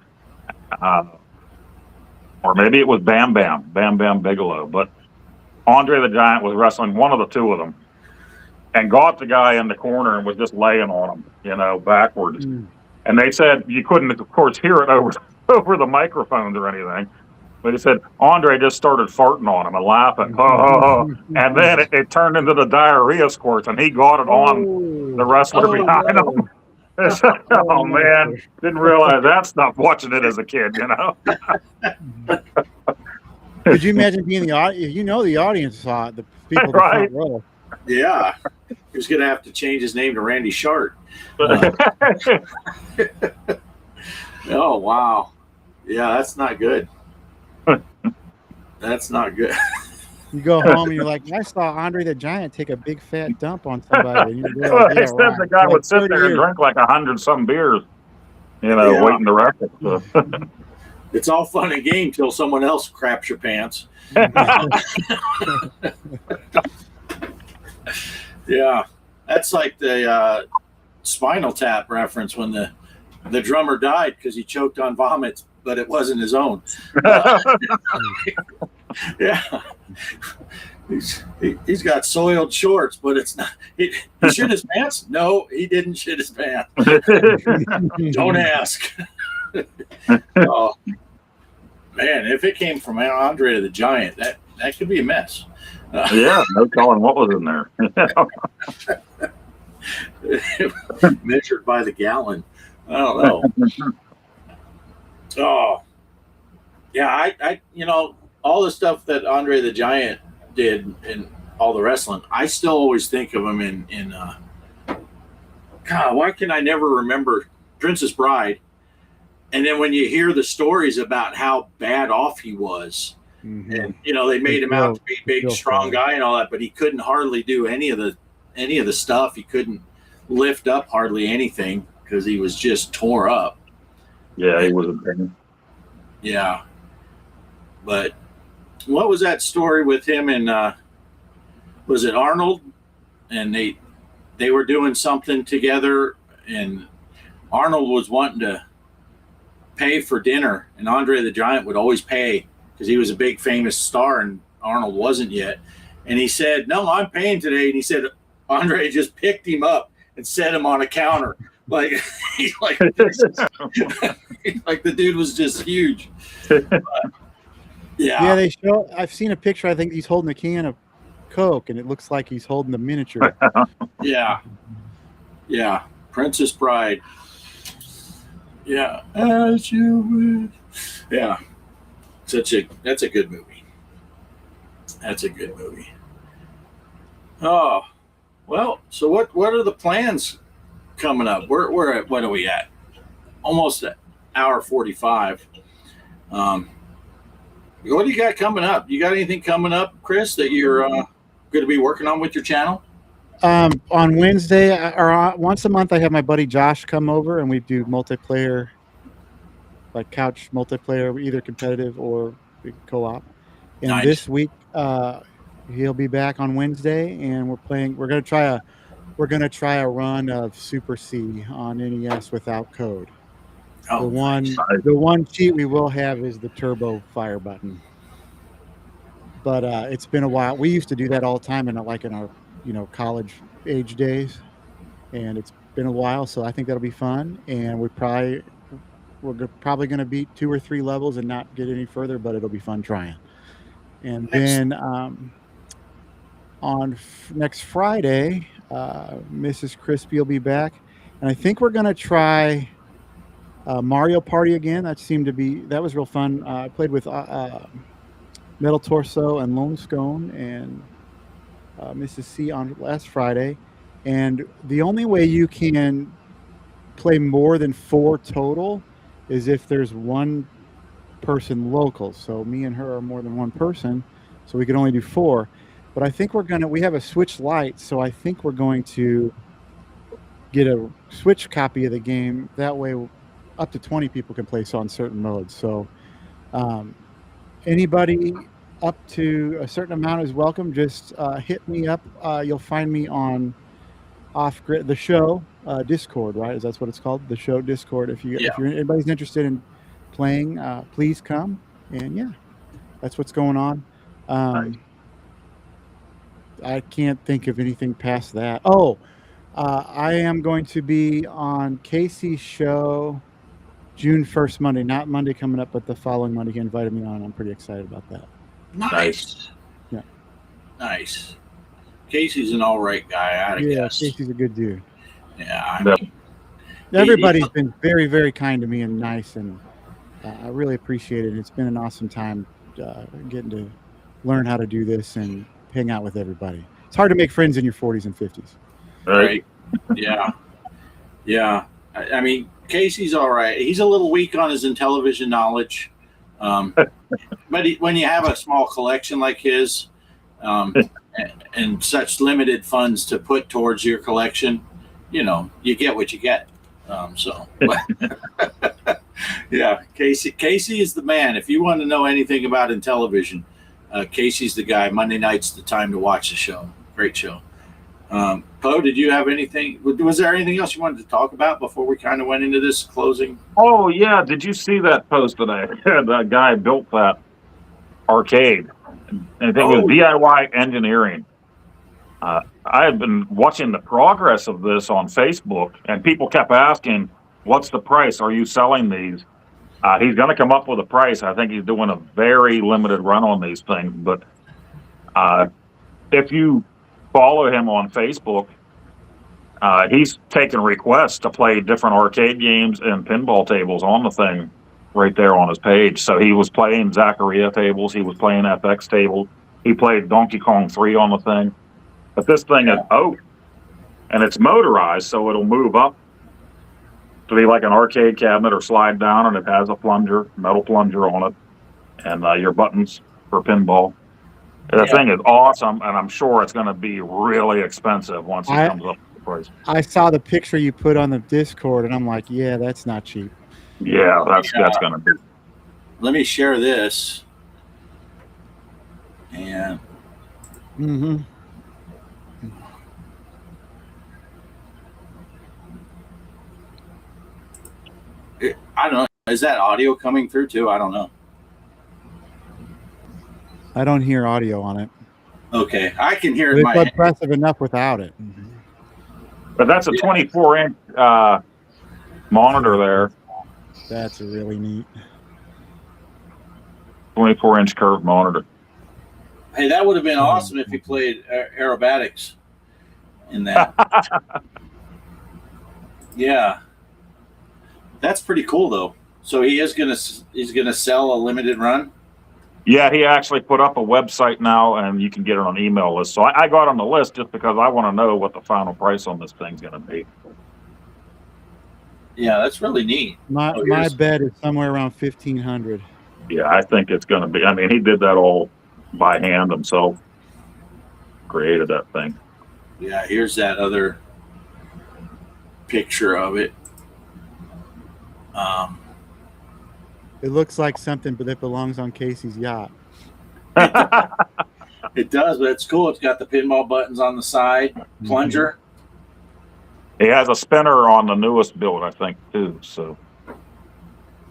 or maybe it was Bam Bam Bigelow, but Andre the Giant was wrestling one of the two of them and got the guy in the corner and was just laying on him, backwards. And they said you couldn't, of course, hear it over the microphones or anything. But he said Andre just started farting on him and laughing. And then it turned into the diarrhea squirts, and he got it on the wrestler behind him. Oh, man. Didn't realize that stuff watching it as a kid, Could you imagine being the audience? You know, the audience saw it, the people in the Right. front row. Yeah. He was going to have to change his name to Randy Shart. Oh, wow. Yeah, that's not good. That's not good. You go home and you're like, I saw Andre the Giant take a big fat dump on somebody. And you're like, yeah, Except right. the guy For would sit 30 there and years. drink like 100-some beers, you know, Yeah. waiting to wrestle. So. It's all fun and game till someone else craps your pants. Yeah. That's like the Spinal Tap reference when the drummer died because he choked on vomit, but it wasn't his own. Yeah. He's got soiled shorts, but it's not. He shit his pants? No, he didn't shit his pants. Don't ask. Oh, man, if it came from Andre the Giant, that could be a mess. Yeah, no telling what was in there. Measured by the gallon. I don't know. Oh, yeah. I you know, all the stuff that Andre the Giant did in all the wrestling, I still always think of him in God, why can I never remember Princess Bride? And then when you hear the stories about how bad off he was, and you know, they made him out to be a big, strong guy and all that, but he couldn't hardly do any of the stuff. He couldn't lift up hardly anything because he was just tore up. Yeah, he was a pain. Yeah. But what was that story with him and was it Arnold? And they were doing something together, and Arnold was wanting to pay for dinner, and Andre the Giant would always pay because he was a big famous star and Arnold wasn't yet. And he said, "No, I'm paying today." And he said Andre just picked him up and set him on a counter. Like he's like like the dude was just huge. But, Yeah, they show. I've seen a picture. I think he's holding a can of Coke, and it looks like he's holding the miniature. Yeah. Yeah. Princess Bride. Yeah. As you would. Yeah. That's a good movie. That's a good movie. Oh, well, so what are the plans coming up? We're at, what are we at? Almost an hour 45. What do you got coming up? You got anything coming up, Chris, that you're going to be working on with your channel? On Wednesday or once a month, I have my buddy Josh come over and we do multiplayer, like couch multiplayer, either competitive or co-op. And Nice. this week, he'll be back on Wednesday, and we're gonna try a run of Super C on NES without code. Oh, The one cheat we will have is the turbo fire button. But it's been a while. We used to do that all the time in our college age days, and it's been a while, so I think that'll be fun. And we're probably going to beat 2 or 3 levels and not get any further, but it'll be fun trying. And then on next Friday, Mrs. Crispy will be back, and I think we're going to try Mario Party again. That was real fun. I played with Metal Torso and Lone Scone and Mrs. C on last Friday, and the only way you can play more than 4 total is if there's one person local. So me and her are more than one person, so we can only do 4. But I think we have a Switch Lite, so I think we're going to get a Switch copy of the game. That way up to 20 people can play on certain modes. So anybody up to a certain amount is welcome. Just hit me up. You'll find me on Offgrid, the show Discord, right? That's what it's called, the show Discord. If anybody's interested in playing, please come. And yeah, that's what's going on. Nice. I can't think of anything past that. I am going to be on Casey's show June 1st, Monday. Not Monday coming up, but the following Monday. He invited me on. I'm pretty excited about that. Nice. Yeah. Nice. Casey's an all right guy, I guess. Casey's a good dude. Yeah. I Yeah. mean, Everybody's been very, very kind to me and nice, and I really appreciate it. It's been an awesome time getting to learn how to do this and hang out with everybody. It's hard to make friends in your 40s and 50s. Right. Yeah. Yeah. I mean, Casey's all right. He's a little weak on his Intellivision knowledge. But when you have a small collection like his and such limited funds to put towards your collection, you get what you get. Yeah, Casey is the man. If you want to know anything about Intellivision, Casey's the guy. Monday night's the time to watch the show. Great show. Poe, did you have anything? Was there anything else you wanted to talk about before we kind of went into this closing? Oh, yeah. Did you see that post today? That guy built that arcade. And it was DIY engineering. I had been watching the progress of this on Facebook, and people kept asking, what's the price? Are you selling these? He's going to come up with a price. I think he's doing a very limited run on these things. But if you follow him on Facebook, he's taking requests to play different arcade games and pinball tables on the thing right there on his page. So he was playing Zaccaria tables. He was playing FX tables. He played Donkey Kong 3 on the thing. But this thing is oak, and it's motorized, so it'll move up to be like an arcade cabinet or slide down, and it has a plunger, metal plunger on it, and your buttons for pinball. The thing is awesome, and I'm sure it's going to be really expensive once it comes up with the price. I saw the picture you put on the Discord, and I'm like, yeah, that's not cheap. Yeah, that's going to be. Let me share this. And I don't know. Is that audio coming through too? I don't know. I don't hear audio on it. Okay, I can hear it. It's impressive enough without it. But that's a 24-inch monitor there. That's really neat. 24-inch curved monitor. Hey, that would have been awesome if he played aerobatics in that. Yeah, that's pretty cool though. So he's gonna sell a limited run. Yeah, he actually put up a website now, and you can get it on email list. So I got on the list just because I want to know what the final price on this thing's going to be. Yeah, that's really neat. My bet is somewhere around 1,500. Yeah, I think it's going to be. I mean, he did that all by hand himself. Created that thing. Yeah, here's that other picture of it. It looks like something that belongs on Casey's yacht. It does, but it's cool. It's got the pinball buttons on the side, plunger. He has a spinner on the newest build, I think, too. So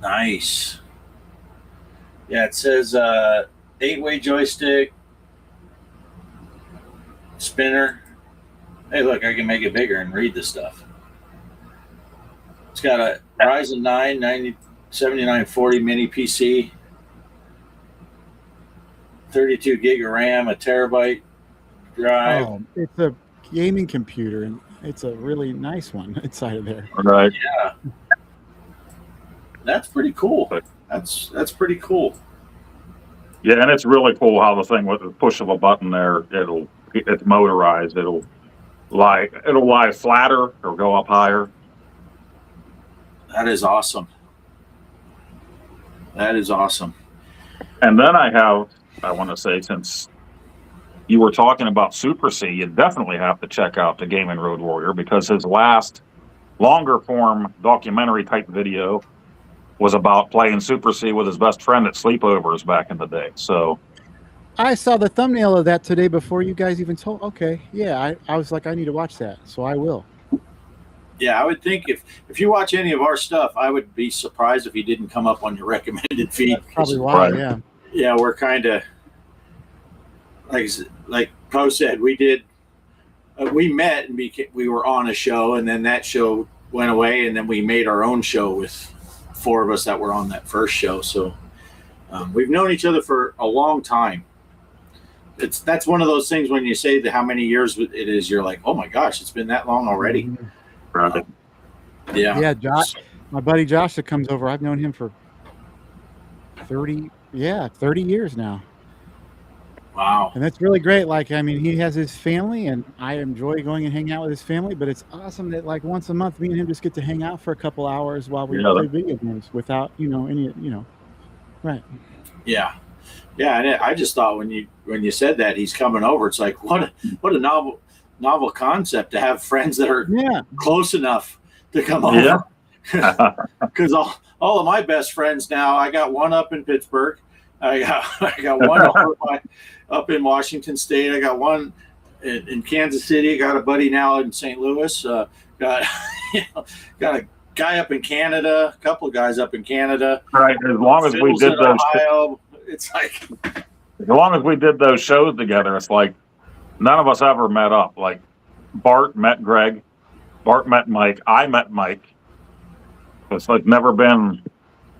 nice. Yeah, it says 8-way joystick, spinner. Hey, look, I can make it bigger and read this stuff. It's got a Ryzen 9 7940 mini PC, 32 gig of RAM, a terabyte drive. Oh, it's a gaming computer, and it's a really nice one inside of there. Right. Yeah, that's pretty cool. That's pretty cool. Yeah, and it's really cool how the thing with the push of a button there, it's motorized. It'll lie flatter or go up higher. That is awesome. That is awesome. And then I want to say, since you were talking about Super C, you definitely have to check out the Gaming Road Warrior, because his last longer form documentary type video was about playing Super C with his best friend at sleepovers back in the day. So I saw the thumbnail of that today before you guys even told. Okay, yeah, I was like, I need to watch that, so I will. Yeah, I would think if you watch any of our stuff, I would be surprised if he didn't come up on your recommended feed. That's probably why, yeah. Yeah, we're kind of like Poe said, we met and we were on a show, and then that show went away, and then we made our own show with 4 of us that were on that first show. So we've known each other for a long time. That's one of those things when you say how many years it is, you're like, oh my gosh, it's been that long already. Mm-hmm. Yeah. Yeah, Josh, my buddy Josh that comes over, I've known him for 30 30 years now. Wow. And that's really great. Like, I mean, he has his family, and I enjoy going and hanging out with his family. But it's awesome that like once a month, me and him just get to hang out for a couple hours while we play video games without, any, right. Yeah. Yeah, and I just thought when you said that he's coming over, it's like what a novel concept to have friends that are close enough to come over. Because all of my best friends now, I got one up in Pittsburgh, I got one up in Washington State, I got one in Kansas City, I got a buddy now in St. Louis, got a guy up in Canada, a couple of guys up in Canada. Right, as long as we did those. Ohio. It's like, as long as we did those shows together, it's like none of us ever met up. Like Bart met Greg, Bart met Mike, I met Mike. It's like never been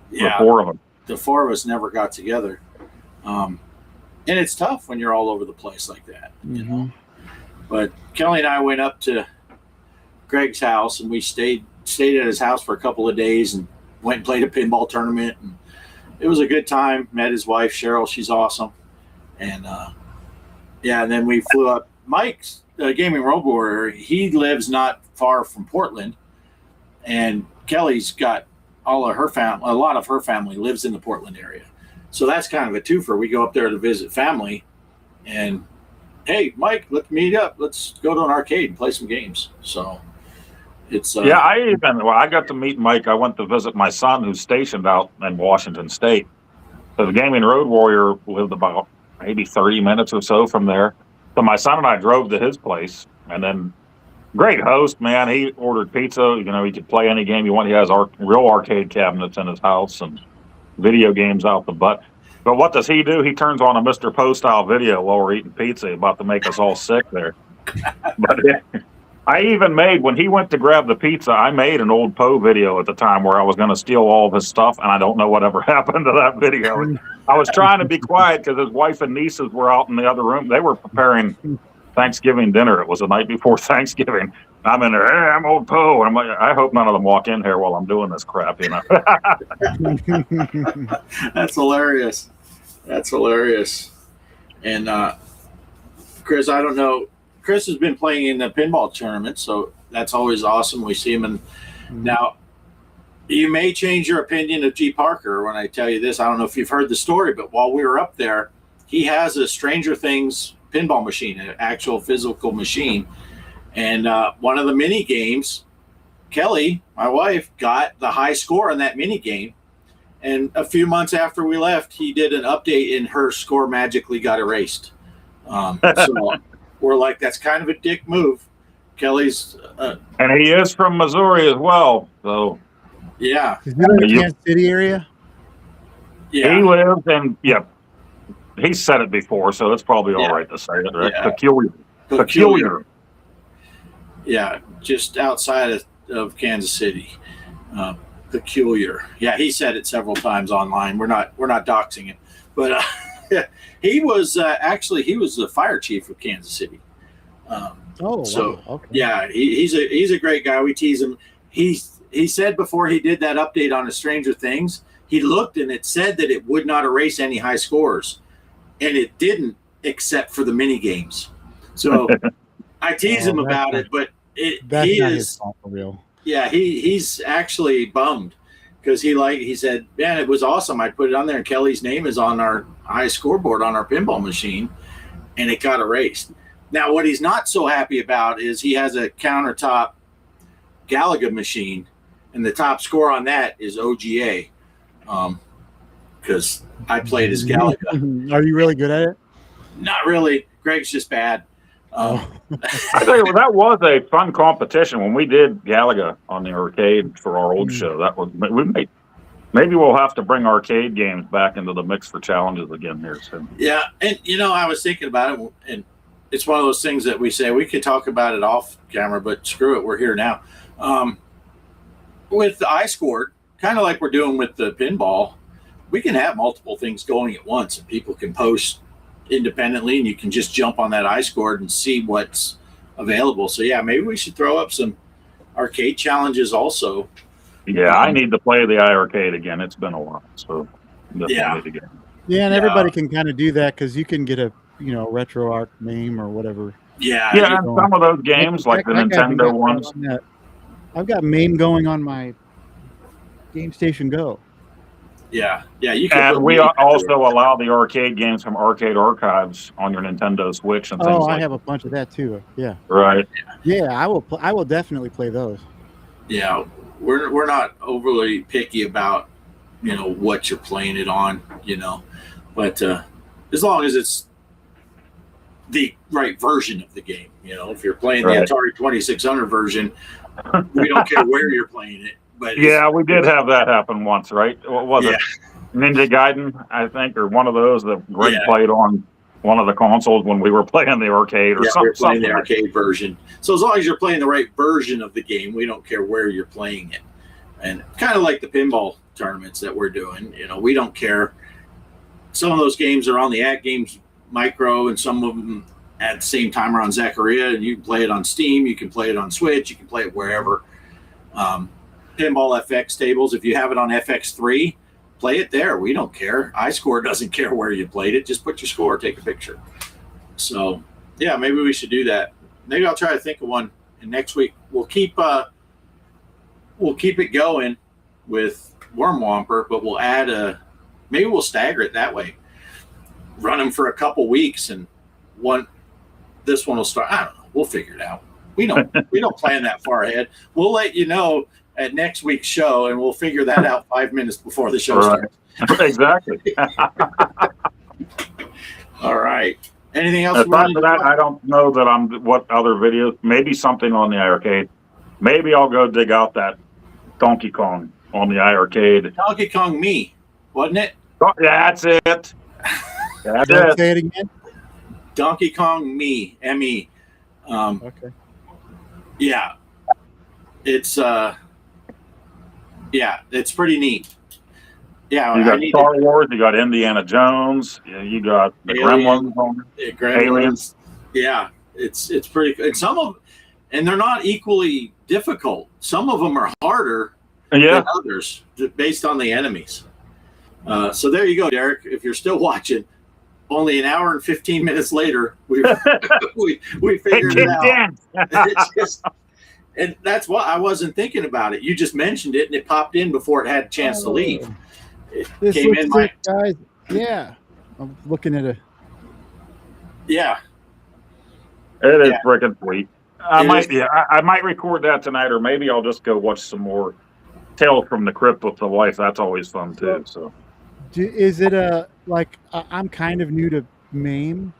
the four of them. The four of us never got together, and it's tough when you're all over the place like that, you know. But Kelly and I went up to Greg's house, and we stayed at his house for a couple of days, and went and played a pinball tournament. And it was a good time. Met his wife, Cheryl. She's awesome. And, and then we flew up. Mike's Gaming Road Warrior, he lives not far from Portland. And Kelly's got a lot of her family lives in the Portland area. So that's kind of a twofer. We go up there to visit family. And, hey, Mike, let's meet up. Let's go to an arcade and play some games. So it's I got to meet Mike. I went to visit my son who's stationed out in Washington State. So the Gaming Road Warrior lived about maybe 30 minutes or so from there. So my son and I drove to his place, and then great host, man. He ordered pizza. He could play any game you want. He has real arcade cabinets in his house and video games out the butt. But what does he do? He turns on a Mr. Poestyle video while we're eating pizza, about to make us all sick there. But I even made, when he went to grab the pizza, I made an old Poe video at the time where I was going to steal all of his stuff, and I don't know whatever happened to that video. I was trying to be quiet because his wife and nieces were out in the other room. They were preparing Thanksgiving dinner. It was the night before Thanksgiving. I'm in there, hey, I'm old Poe. I'm like, I hope none of them walk in here while I'm doing this crap, That's hilarious. That's hilarious. And Chris, I don't know. Chris has been playing in the pinball tournament, so that's always awesome. We see him. And now you may change your opinion of G. Parker when I tell you this. I don't know if you've heard the story, but while we were up there, he has a Stranger Things pinball machine, an actual physical machine. And one of the mini games, Kelly, my wife, got the high score on that mini game. And a few months after we left, he did an update and her score magically got erased. So we're like, that's kind of a dick move. Kelly's. And he is from Missouri as well. So. Yeah. Is he in the Kansas City area? Yeah. He lives in, he said it before, so it's probably all right to say it, right? Yeah. Peculiar. Yeah, just outside of Kansas City. Peculiar. Yeah, he said it several times online. We're not doxing him, but he was he was the fire chief of Kansas City. So okay. Yeah, he's a great guy. We tease him. He said before he did that update on the Stranger Things, he looked and it said that it would not erase any high scores, and it didn't, except for the mini games. So I tease him about it, but he is his fault for real. Yeah, he's actually bummed because he said, man, it was awesome. I put it on there and Kelly's name is on our high scoreboard on our pinball machine, and it got erased. Now, what he's not so happy about is he has a countertop Gala machine, and the top score on that is OGA, because I played as Gala. Are you really good at it? Not really. Greg's just bad. I tell you, that was a fun competition when we did Galaga on the arcade for our old show. That was maybe we'll have to bring arcade games back into the mix for challenges again here soon. Yeah, and I was thinking about it, and it's one of those things that we say we could talk about it off camera, but screw it, we're here now. With the iScored, kind of like we're doing with the pinball, we can have multiple things going at once, and people can post independently, and you can just jump on that iScored and see what's available. So yeah, maybe we should throw up some arcade challenges also. Yeah, I need to play the iArcade again. It's been a while, so definitely need to get. Yeah, and everybody can kind of do that because you can get a RetroArch MAME or whatever. Yeah. Yeah, and some of those games, like the Nintendo ones. I've got MAME going on my Game Station Go. Yeah. You can. And we also allow the arcade games from Arcade Archives on your Nintendo Switch and things like that. I have a bunch of that too. Yeah. Right. Yeah, I will definitely play those. Yeah, we're not overly picky about what you're playing it on, but as long as it's the right version of the game, if you're playing the Atari 2600 version, we don't care where you're playing it. But yeah, we did have that happen once, right? What was it? Ninja Gaiden, I think, or one of those that Greg played on one of the consoles when we were playing the arcade or something. We were playing the arcade version. So as long as you're playing the right version of the game, we don't care where you're playing it. And kind of like the pinball tournaments that we're doing, we don't care. Some of those games are on the At Games Micro, and some of them at the same time are on Zaccaria, and you can play it on Steam, you can play it on Switch, you can play it wherever. Pinball FX tables, if you have it on FX3, play it there. We don't care. iScore doesn't care where you played it. Just put your score, take a picture. So, yeah, maybe we should do that. Maybe I'll try to think of one. And next week we'll keep it going with Worm Womper, but we'll add maybe we'll stagger it that way. Run them for a couple weeks, and this one will start. I don't know. We'll figure it out. We don't plan that far ahead. We'll let you know at next week's show, and we'll figure that out 5 minutes before the show starts. Exactly. All right. Anything else? Aside from that, I don't know that what other videos. Maybe something on the iArcade. Maybe I'll go dig out that Donkey Kong on the iArcade. Donkey Kong Me, wasn't it? Oh, that's it. That's it. Say it again. Donkey Kong Me, M-E. Okay. Yeah. It's pretty neat. Yeah, you got Star Wars, you got Indiana Jones, you got the Gremlins on it. Aliens. Yeah, it's pretty good. And they're not equally difficult. Some of them are harder than others based on the enemies. So there you go, Derek. If you're still watching, only an hour and 15 minutes later, we figured it out. It's just, and that's why I wasn't thinking about it. You just mentioned it, and it popped in before it had a chance to leave. It came in my guys. Yeah, I'm looking at it. Yeah, it is freaking sweet. I might record that tonight, or maybe I'll just go watch some more Tales from the Crypt with the wife. That's always fun too. So, is it I'm kind of new to MAME.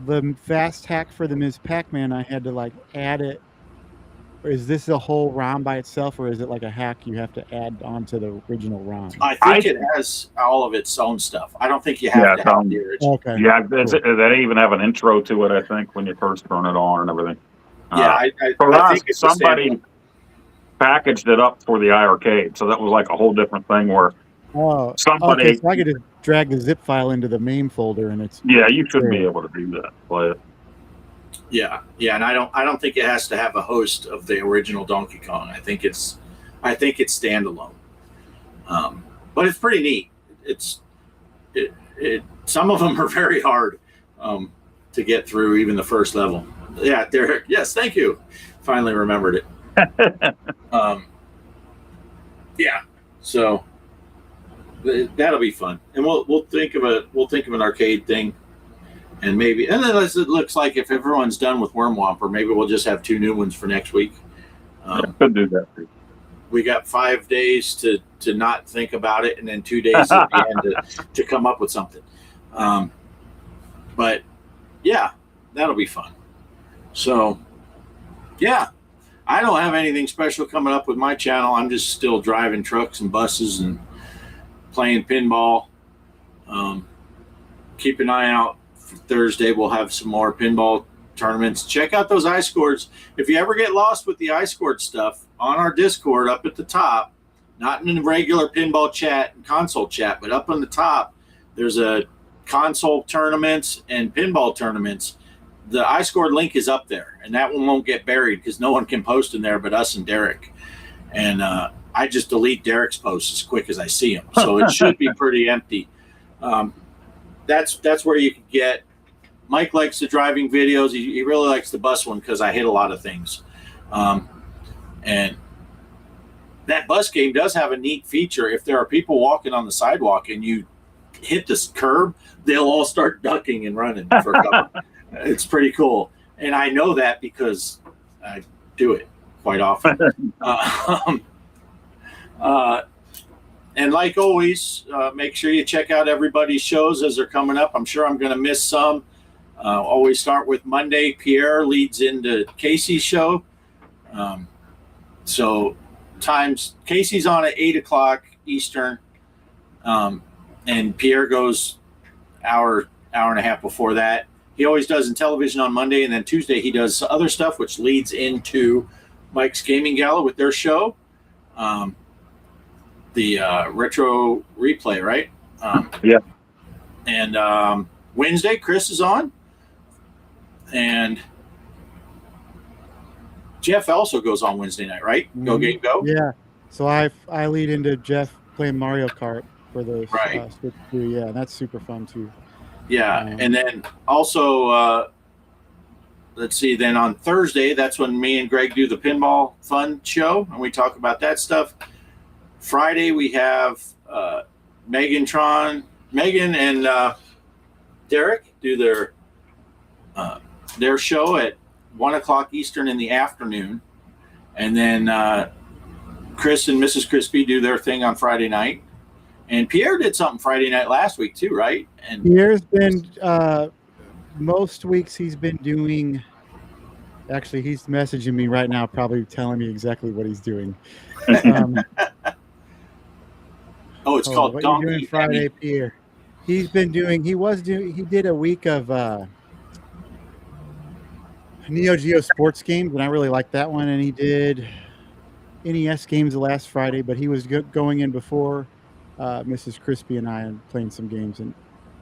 The fast hack for the Ms. Pac-Man, I had to add it. Or is this a whole ROM by itself, or is it like a hack you have to add onto the original ROM? I think it has all of its own stuff. I don't think you have to have the original. Okay. Yeah, cool. They even have an intro to it, I think, when you first turn it on and everything. Yeah, I think it's somebody packaged it up for the iArcade, so that was like a whole different thing where somebody. Okay, so I could just drag the zip file into the MAME folder, and it's. Yeah, you should be able to do that. Play it. Yeah, and I don't think it has to have a host of the original Donkey Kong. I think it's standalone. But it's pretty neat. Some of them are very hard to get through, even the first level. Yeah, Derek. Yes, thank you. Finally remembered it. Yeah, so that'll be fun, and we'll think of an arcade thing. And then as it looks like, if everyone's done with Worm Womper, maybe we'll just have 2 new ones for next week. Could do that too. We got 5 days to not think about it, and then 2 days at the end to come up with something. But yeah, that'll be fun. So yeah, I don't have anything special coming up with my channel. I'm just still driving trucks and buses and playing pinball. Keep an eye out. Thursday we'll have some more pinball tournaments. Check out those iScores. If you ever get lost with the iScored stuff, on our Discord up at the top, not in the regular pinball chat and console chat, but up on the top, there's a console tournaments and pinball tournaments. The iScored link is up there, and that one won't get buried because no one can post in there but us and Derek. And I just delete Derek's posts as quick as I see them, so it should be pretty empty. that's where you can get. Mike likes the driving videos. He really likes the bus one because I hit a lot of things, and that bus game does have a neat feature. If there are people walking on the sidewalk and you hit this curb, they'll all start ducking and running for cover. It's pretty cool, and I know that because I do it quite often. And like always, make sure you check out everybody's shows as they're coming up. I'm sure I'm going to miss some. Always start with Monday. Pierre leads into Casey's show. So times Casey's on at 8 o'clock Eastern, and Pierre goes hour and a half before that. He always does Intellivision on Monday, and then Tuesday he does other stuff, which leads into Mike's Gaming Gala with their show, the retro replay, right? Yeah. And Wednesday, Chris is on, and Jeff also goes on Wednesday night, right? Go Game Go. Yeah. So I lead into Jeff playing Mario Kart for the Right. Switch 2. Yeah, that's super fun too. Yeah, and then also, let's see, then on Thursday, that's when me and Greg do the Pinball Fun show, and we talk about that stuff. Friday, we have Megan and Derek do their show at 1 o'clock Eastern in the afternoon. And then Chris and Mrs. Crispy do their thing on Friday night. And Pierre did something Friday night last week too, right? And Pierre's been most weeks he's been doing. Actually, he's messaging me right now, probably telling me exactly what he's doing. it's called what Donkey you doing Friday, Pierre. He did a week of Neo Geo sports games, and I really liked that one. And he did NES games the last Friday, but he was going in before Mrs. Crispy and I and playing some games. And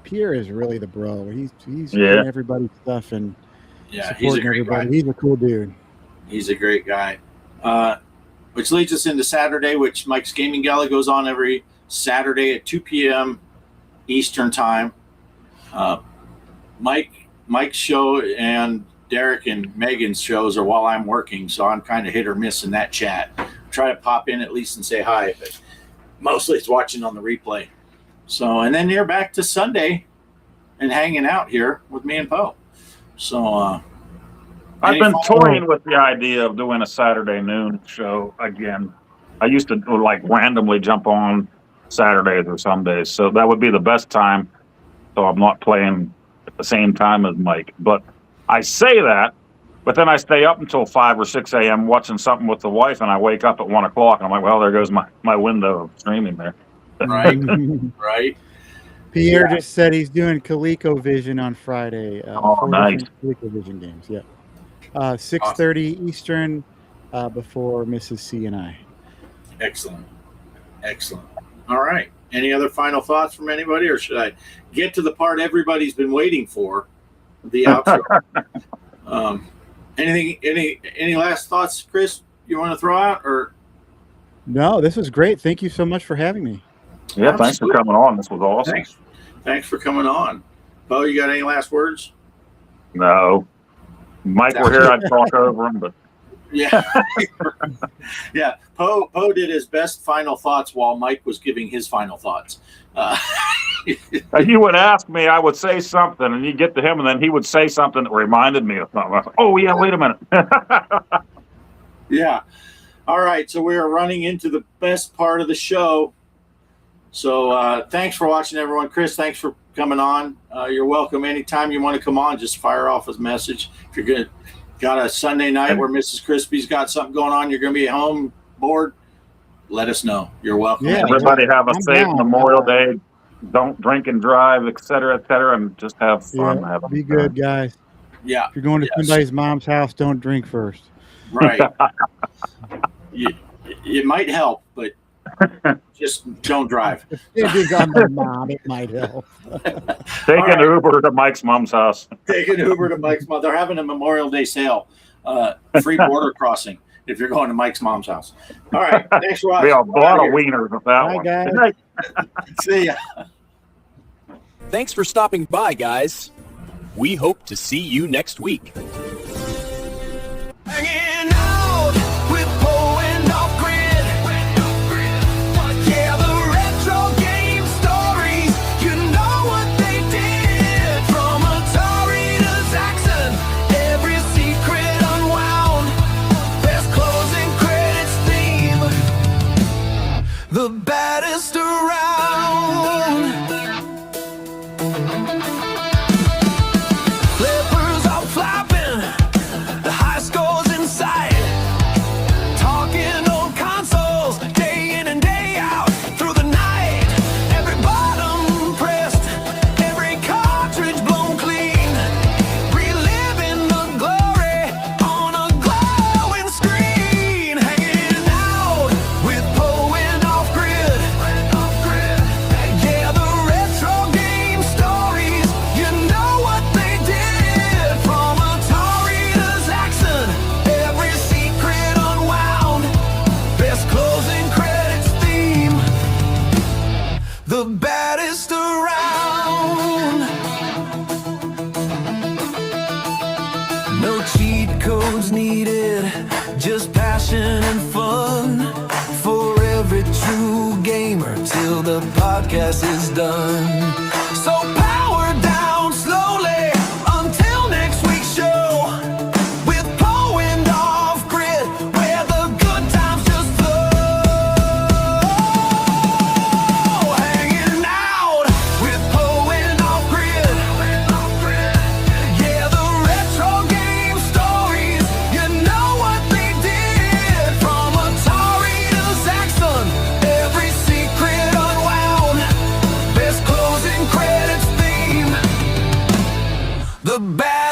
Pierre is really the bro. He's doing everybody's stuff and he's a great everybody. guy. He's a cool dude. He's a great guy. Which leads us into Saturday, which Mike's Gaming Gala goes on every Saturday at 2 p.m. Eastern time. Mike's show and Derek and Megan's shows are while I'm working, so I'm kind of hit or miss in that chat. Try to pop in at least and say hi, but mostly it's watching on the replay. So, and then you're back to Sunday and hanging out here with me and Poe. So, I've been toying with the idea of doing a Saturday noon show again. I used to like randomly jump on Saturdays or Sundays, so that would be the best time. So I'm not playing at the same time as Mike. But I say that, but then I stay up until 5 or 6 a.m. watching something with the wife, and I wake up at 1 o'clock, and I'm like, well, there goes my window of streaming there. Right, right. Pierre just said he's doing ColecoVision on Friday. Nice. ColecoVision games, yeah. 6:30 Eastern before Mrs. C and I. Excellent. All right. Any other final thoughts from anybody, or should I get to the part everybody's been waiting for, the outro? Any last thoughts, Chris, you want to throw out? Or No, this was great. Thank you so much for having me. Yeah, thanks for coming on. This was awesome. Thanks for coming on. Bo, you got any last words? No. Mike were here, I'd talk over him, but yeah. Yeah. Poe did his best final thoughts while Mike was giving his final thoughts. He would ask me, I would say something, and you'd get to him, and then he would say something that reminded me of something. I was like, oh, yeah, wait a minute. Yeah. All right. So we are running into the best part of the show. So thanks for watching, everyone. Chris, thanks for coming on. You're welcome. Anytime you want to come on, just fire off a message. If you're got a Sunday night where Mrs. Crispy's got something going on, you're going to be home bored, let us know. You're welcome. Yeah. Everybody have a I'm safe down. Memorial Day. Don't drink and drive, et cetera, and just have fun. Yeah, Have a be good, guys. Yeah. If you're going to somebody's mom's house, don't drink first. Right. It might help, but just don't drive. If you got my mom, it might help. Take an Uber to Mike's mom's house. Take an Uber to Mike's mom. They're having a Memorial Day sale, free border crossing if you're going to Mike's mom's house. All right. Thanks for watching. Be a lot of wieners with that Bye, one. guys. Good night. See ya. Thanks for stopping by, guys. We hope to see you next week. Hanging out with Poe and Offgrid. Yeah, the retro game stories, you know what they did. From Atari to Zaxxon, every secret unwound. Best closing credits theme, the baddest around. Flippers are flapping, the high scores in sight. Talking on consoles, day in and day out, through the night. Every button pressed, every cartridge blown clean. Reliving the glory on a glowing screen. Hanging out with Poe and Offgrid. Yeah, the retro game stories, you know what they did. From Atari to Zaxxon, every secret unwound. Best closing credits theme, the baddest around. No cheat codes needed, just passion and fun. For every true gamer till the podcast is done. So power down slowly until next week's show. With Poe and Offgrid, where the good times just flow. Hanging out with Poe and Offgrid. Yeah, the retro game stories, you know what they did. From Atari to Zaxxon, every secret unwound. Best closing credits theme, the bad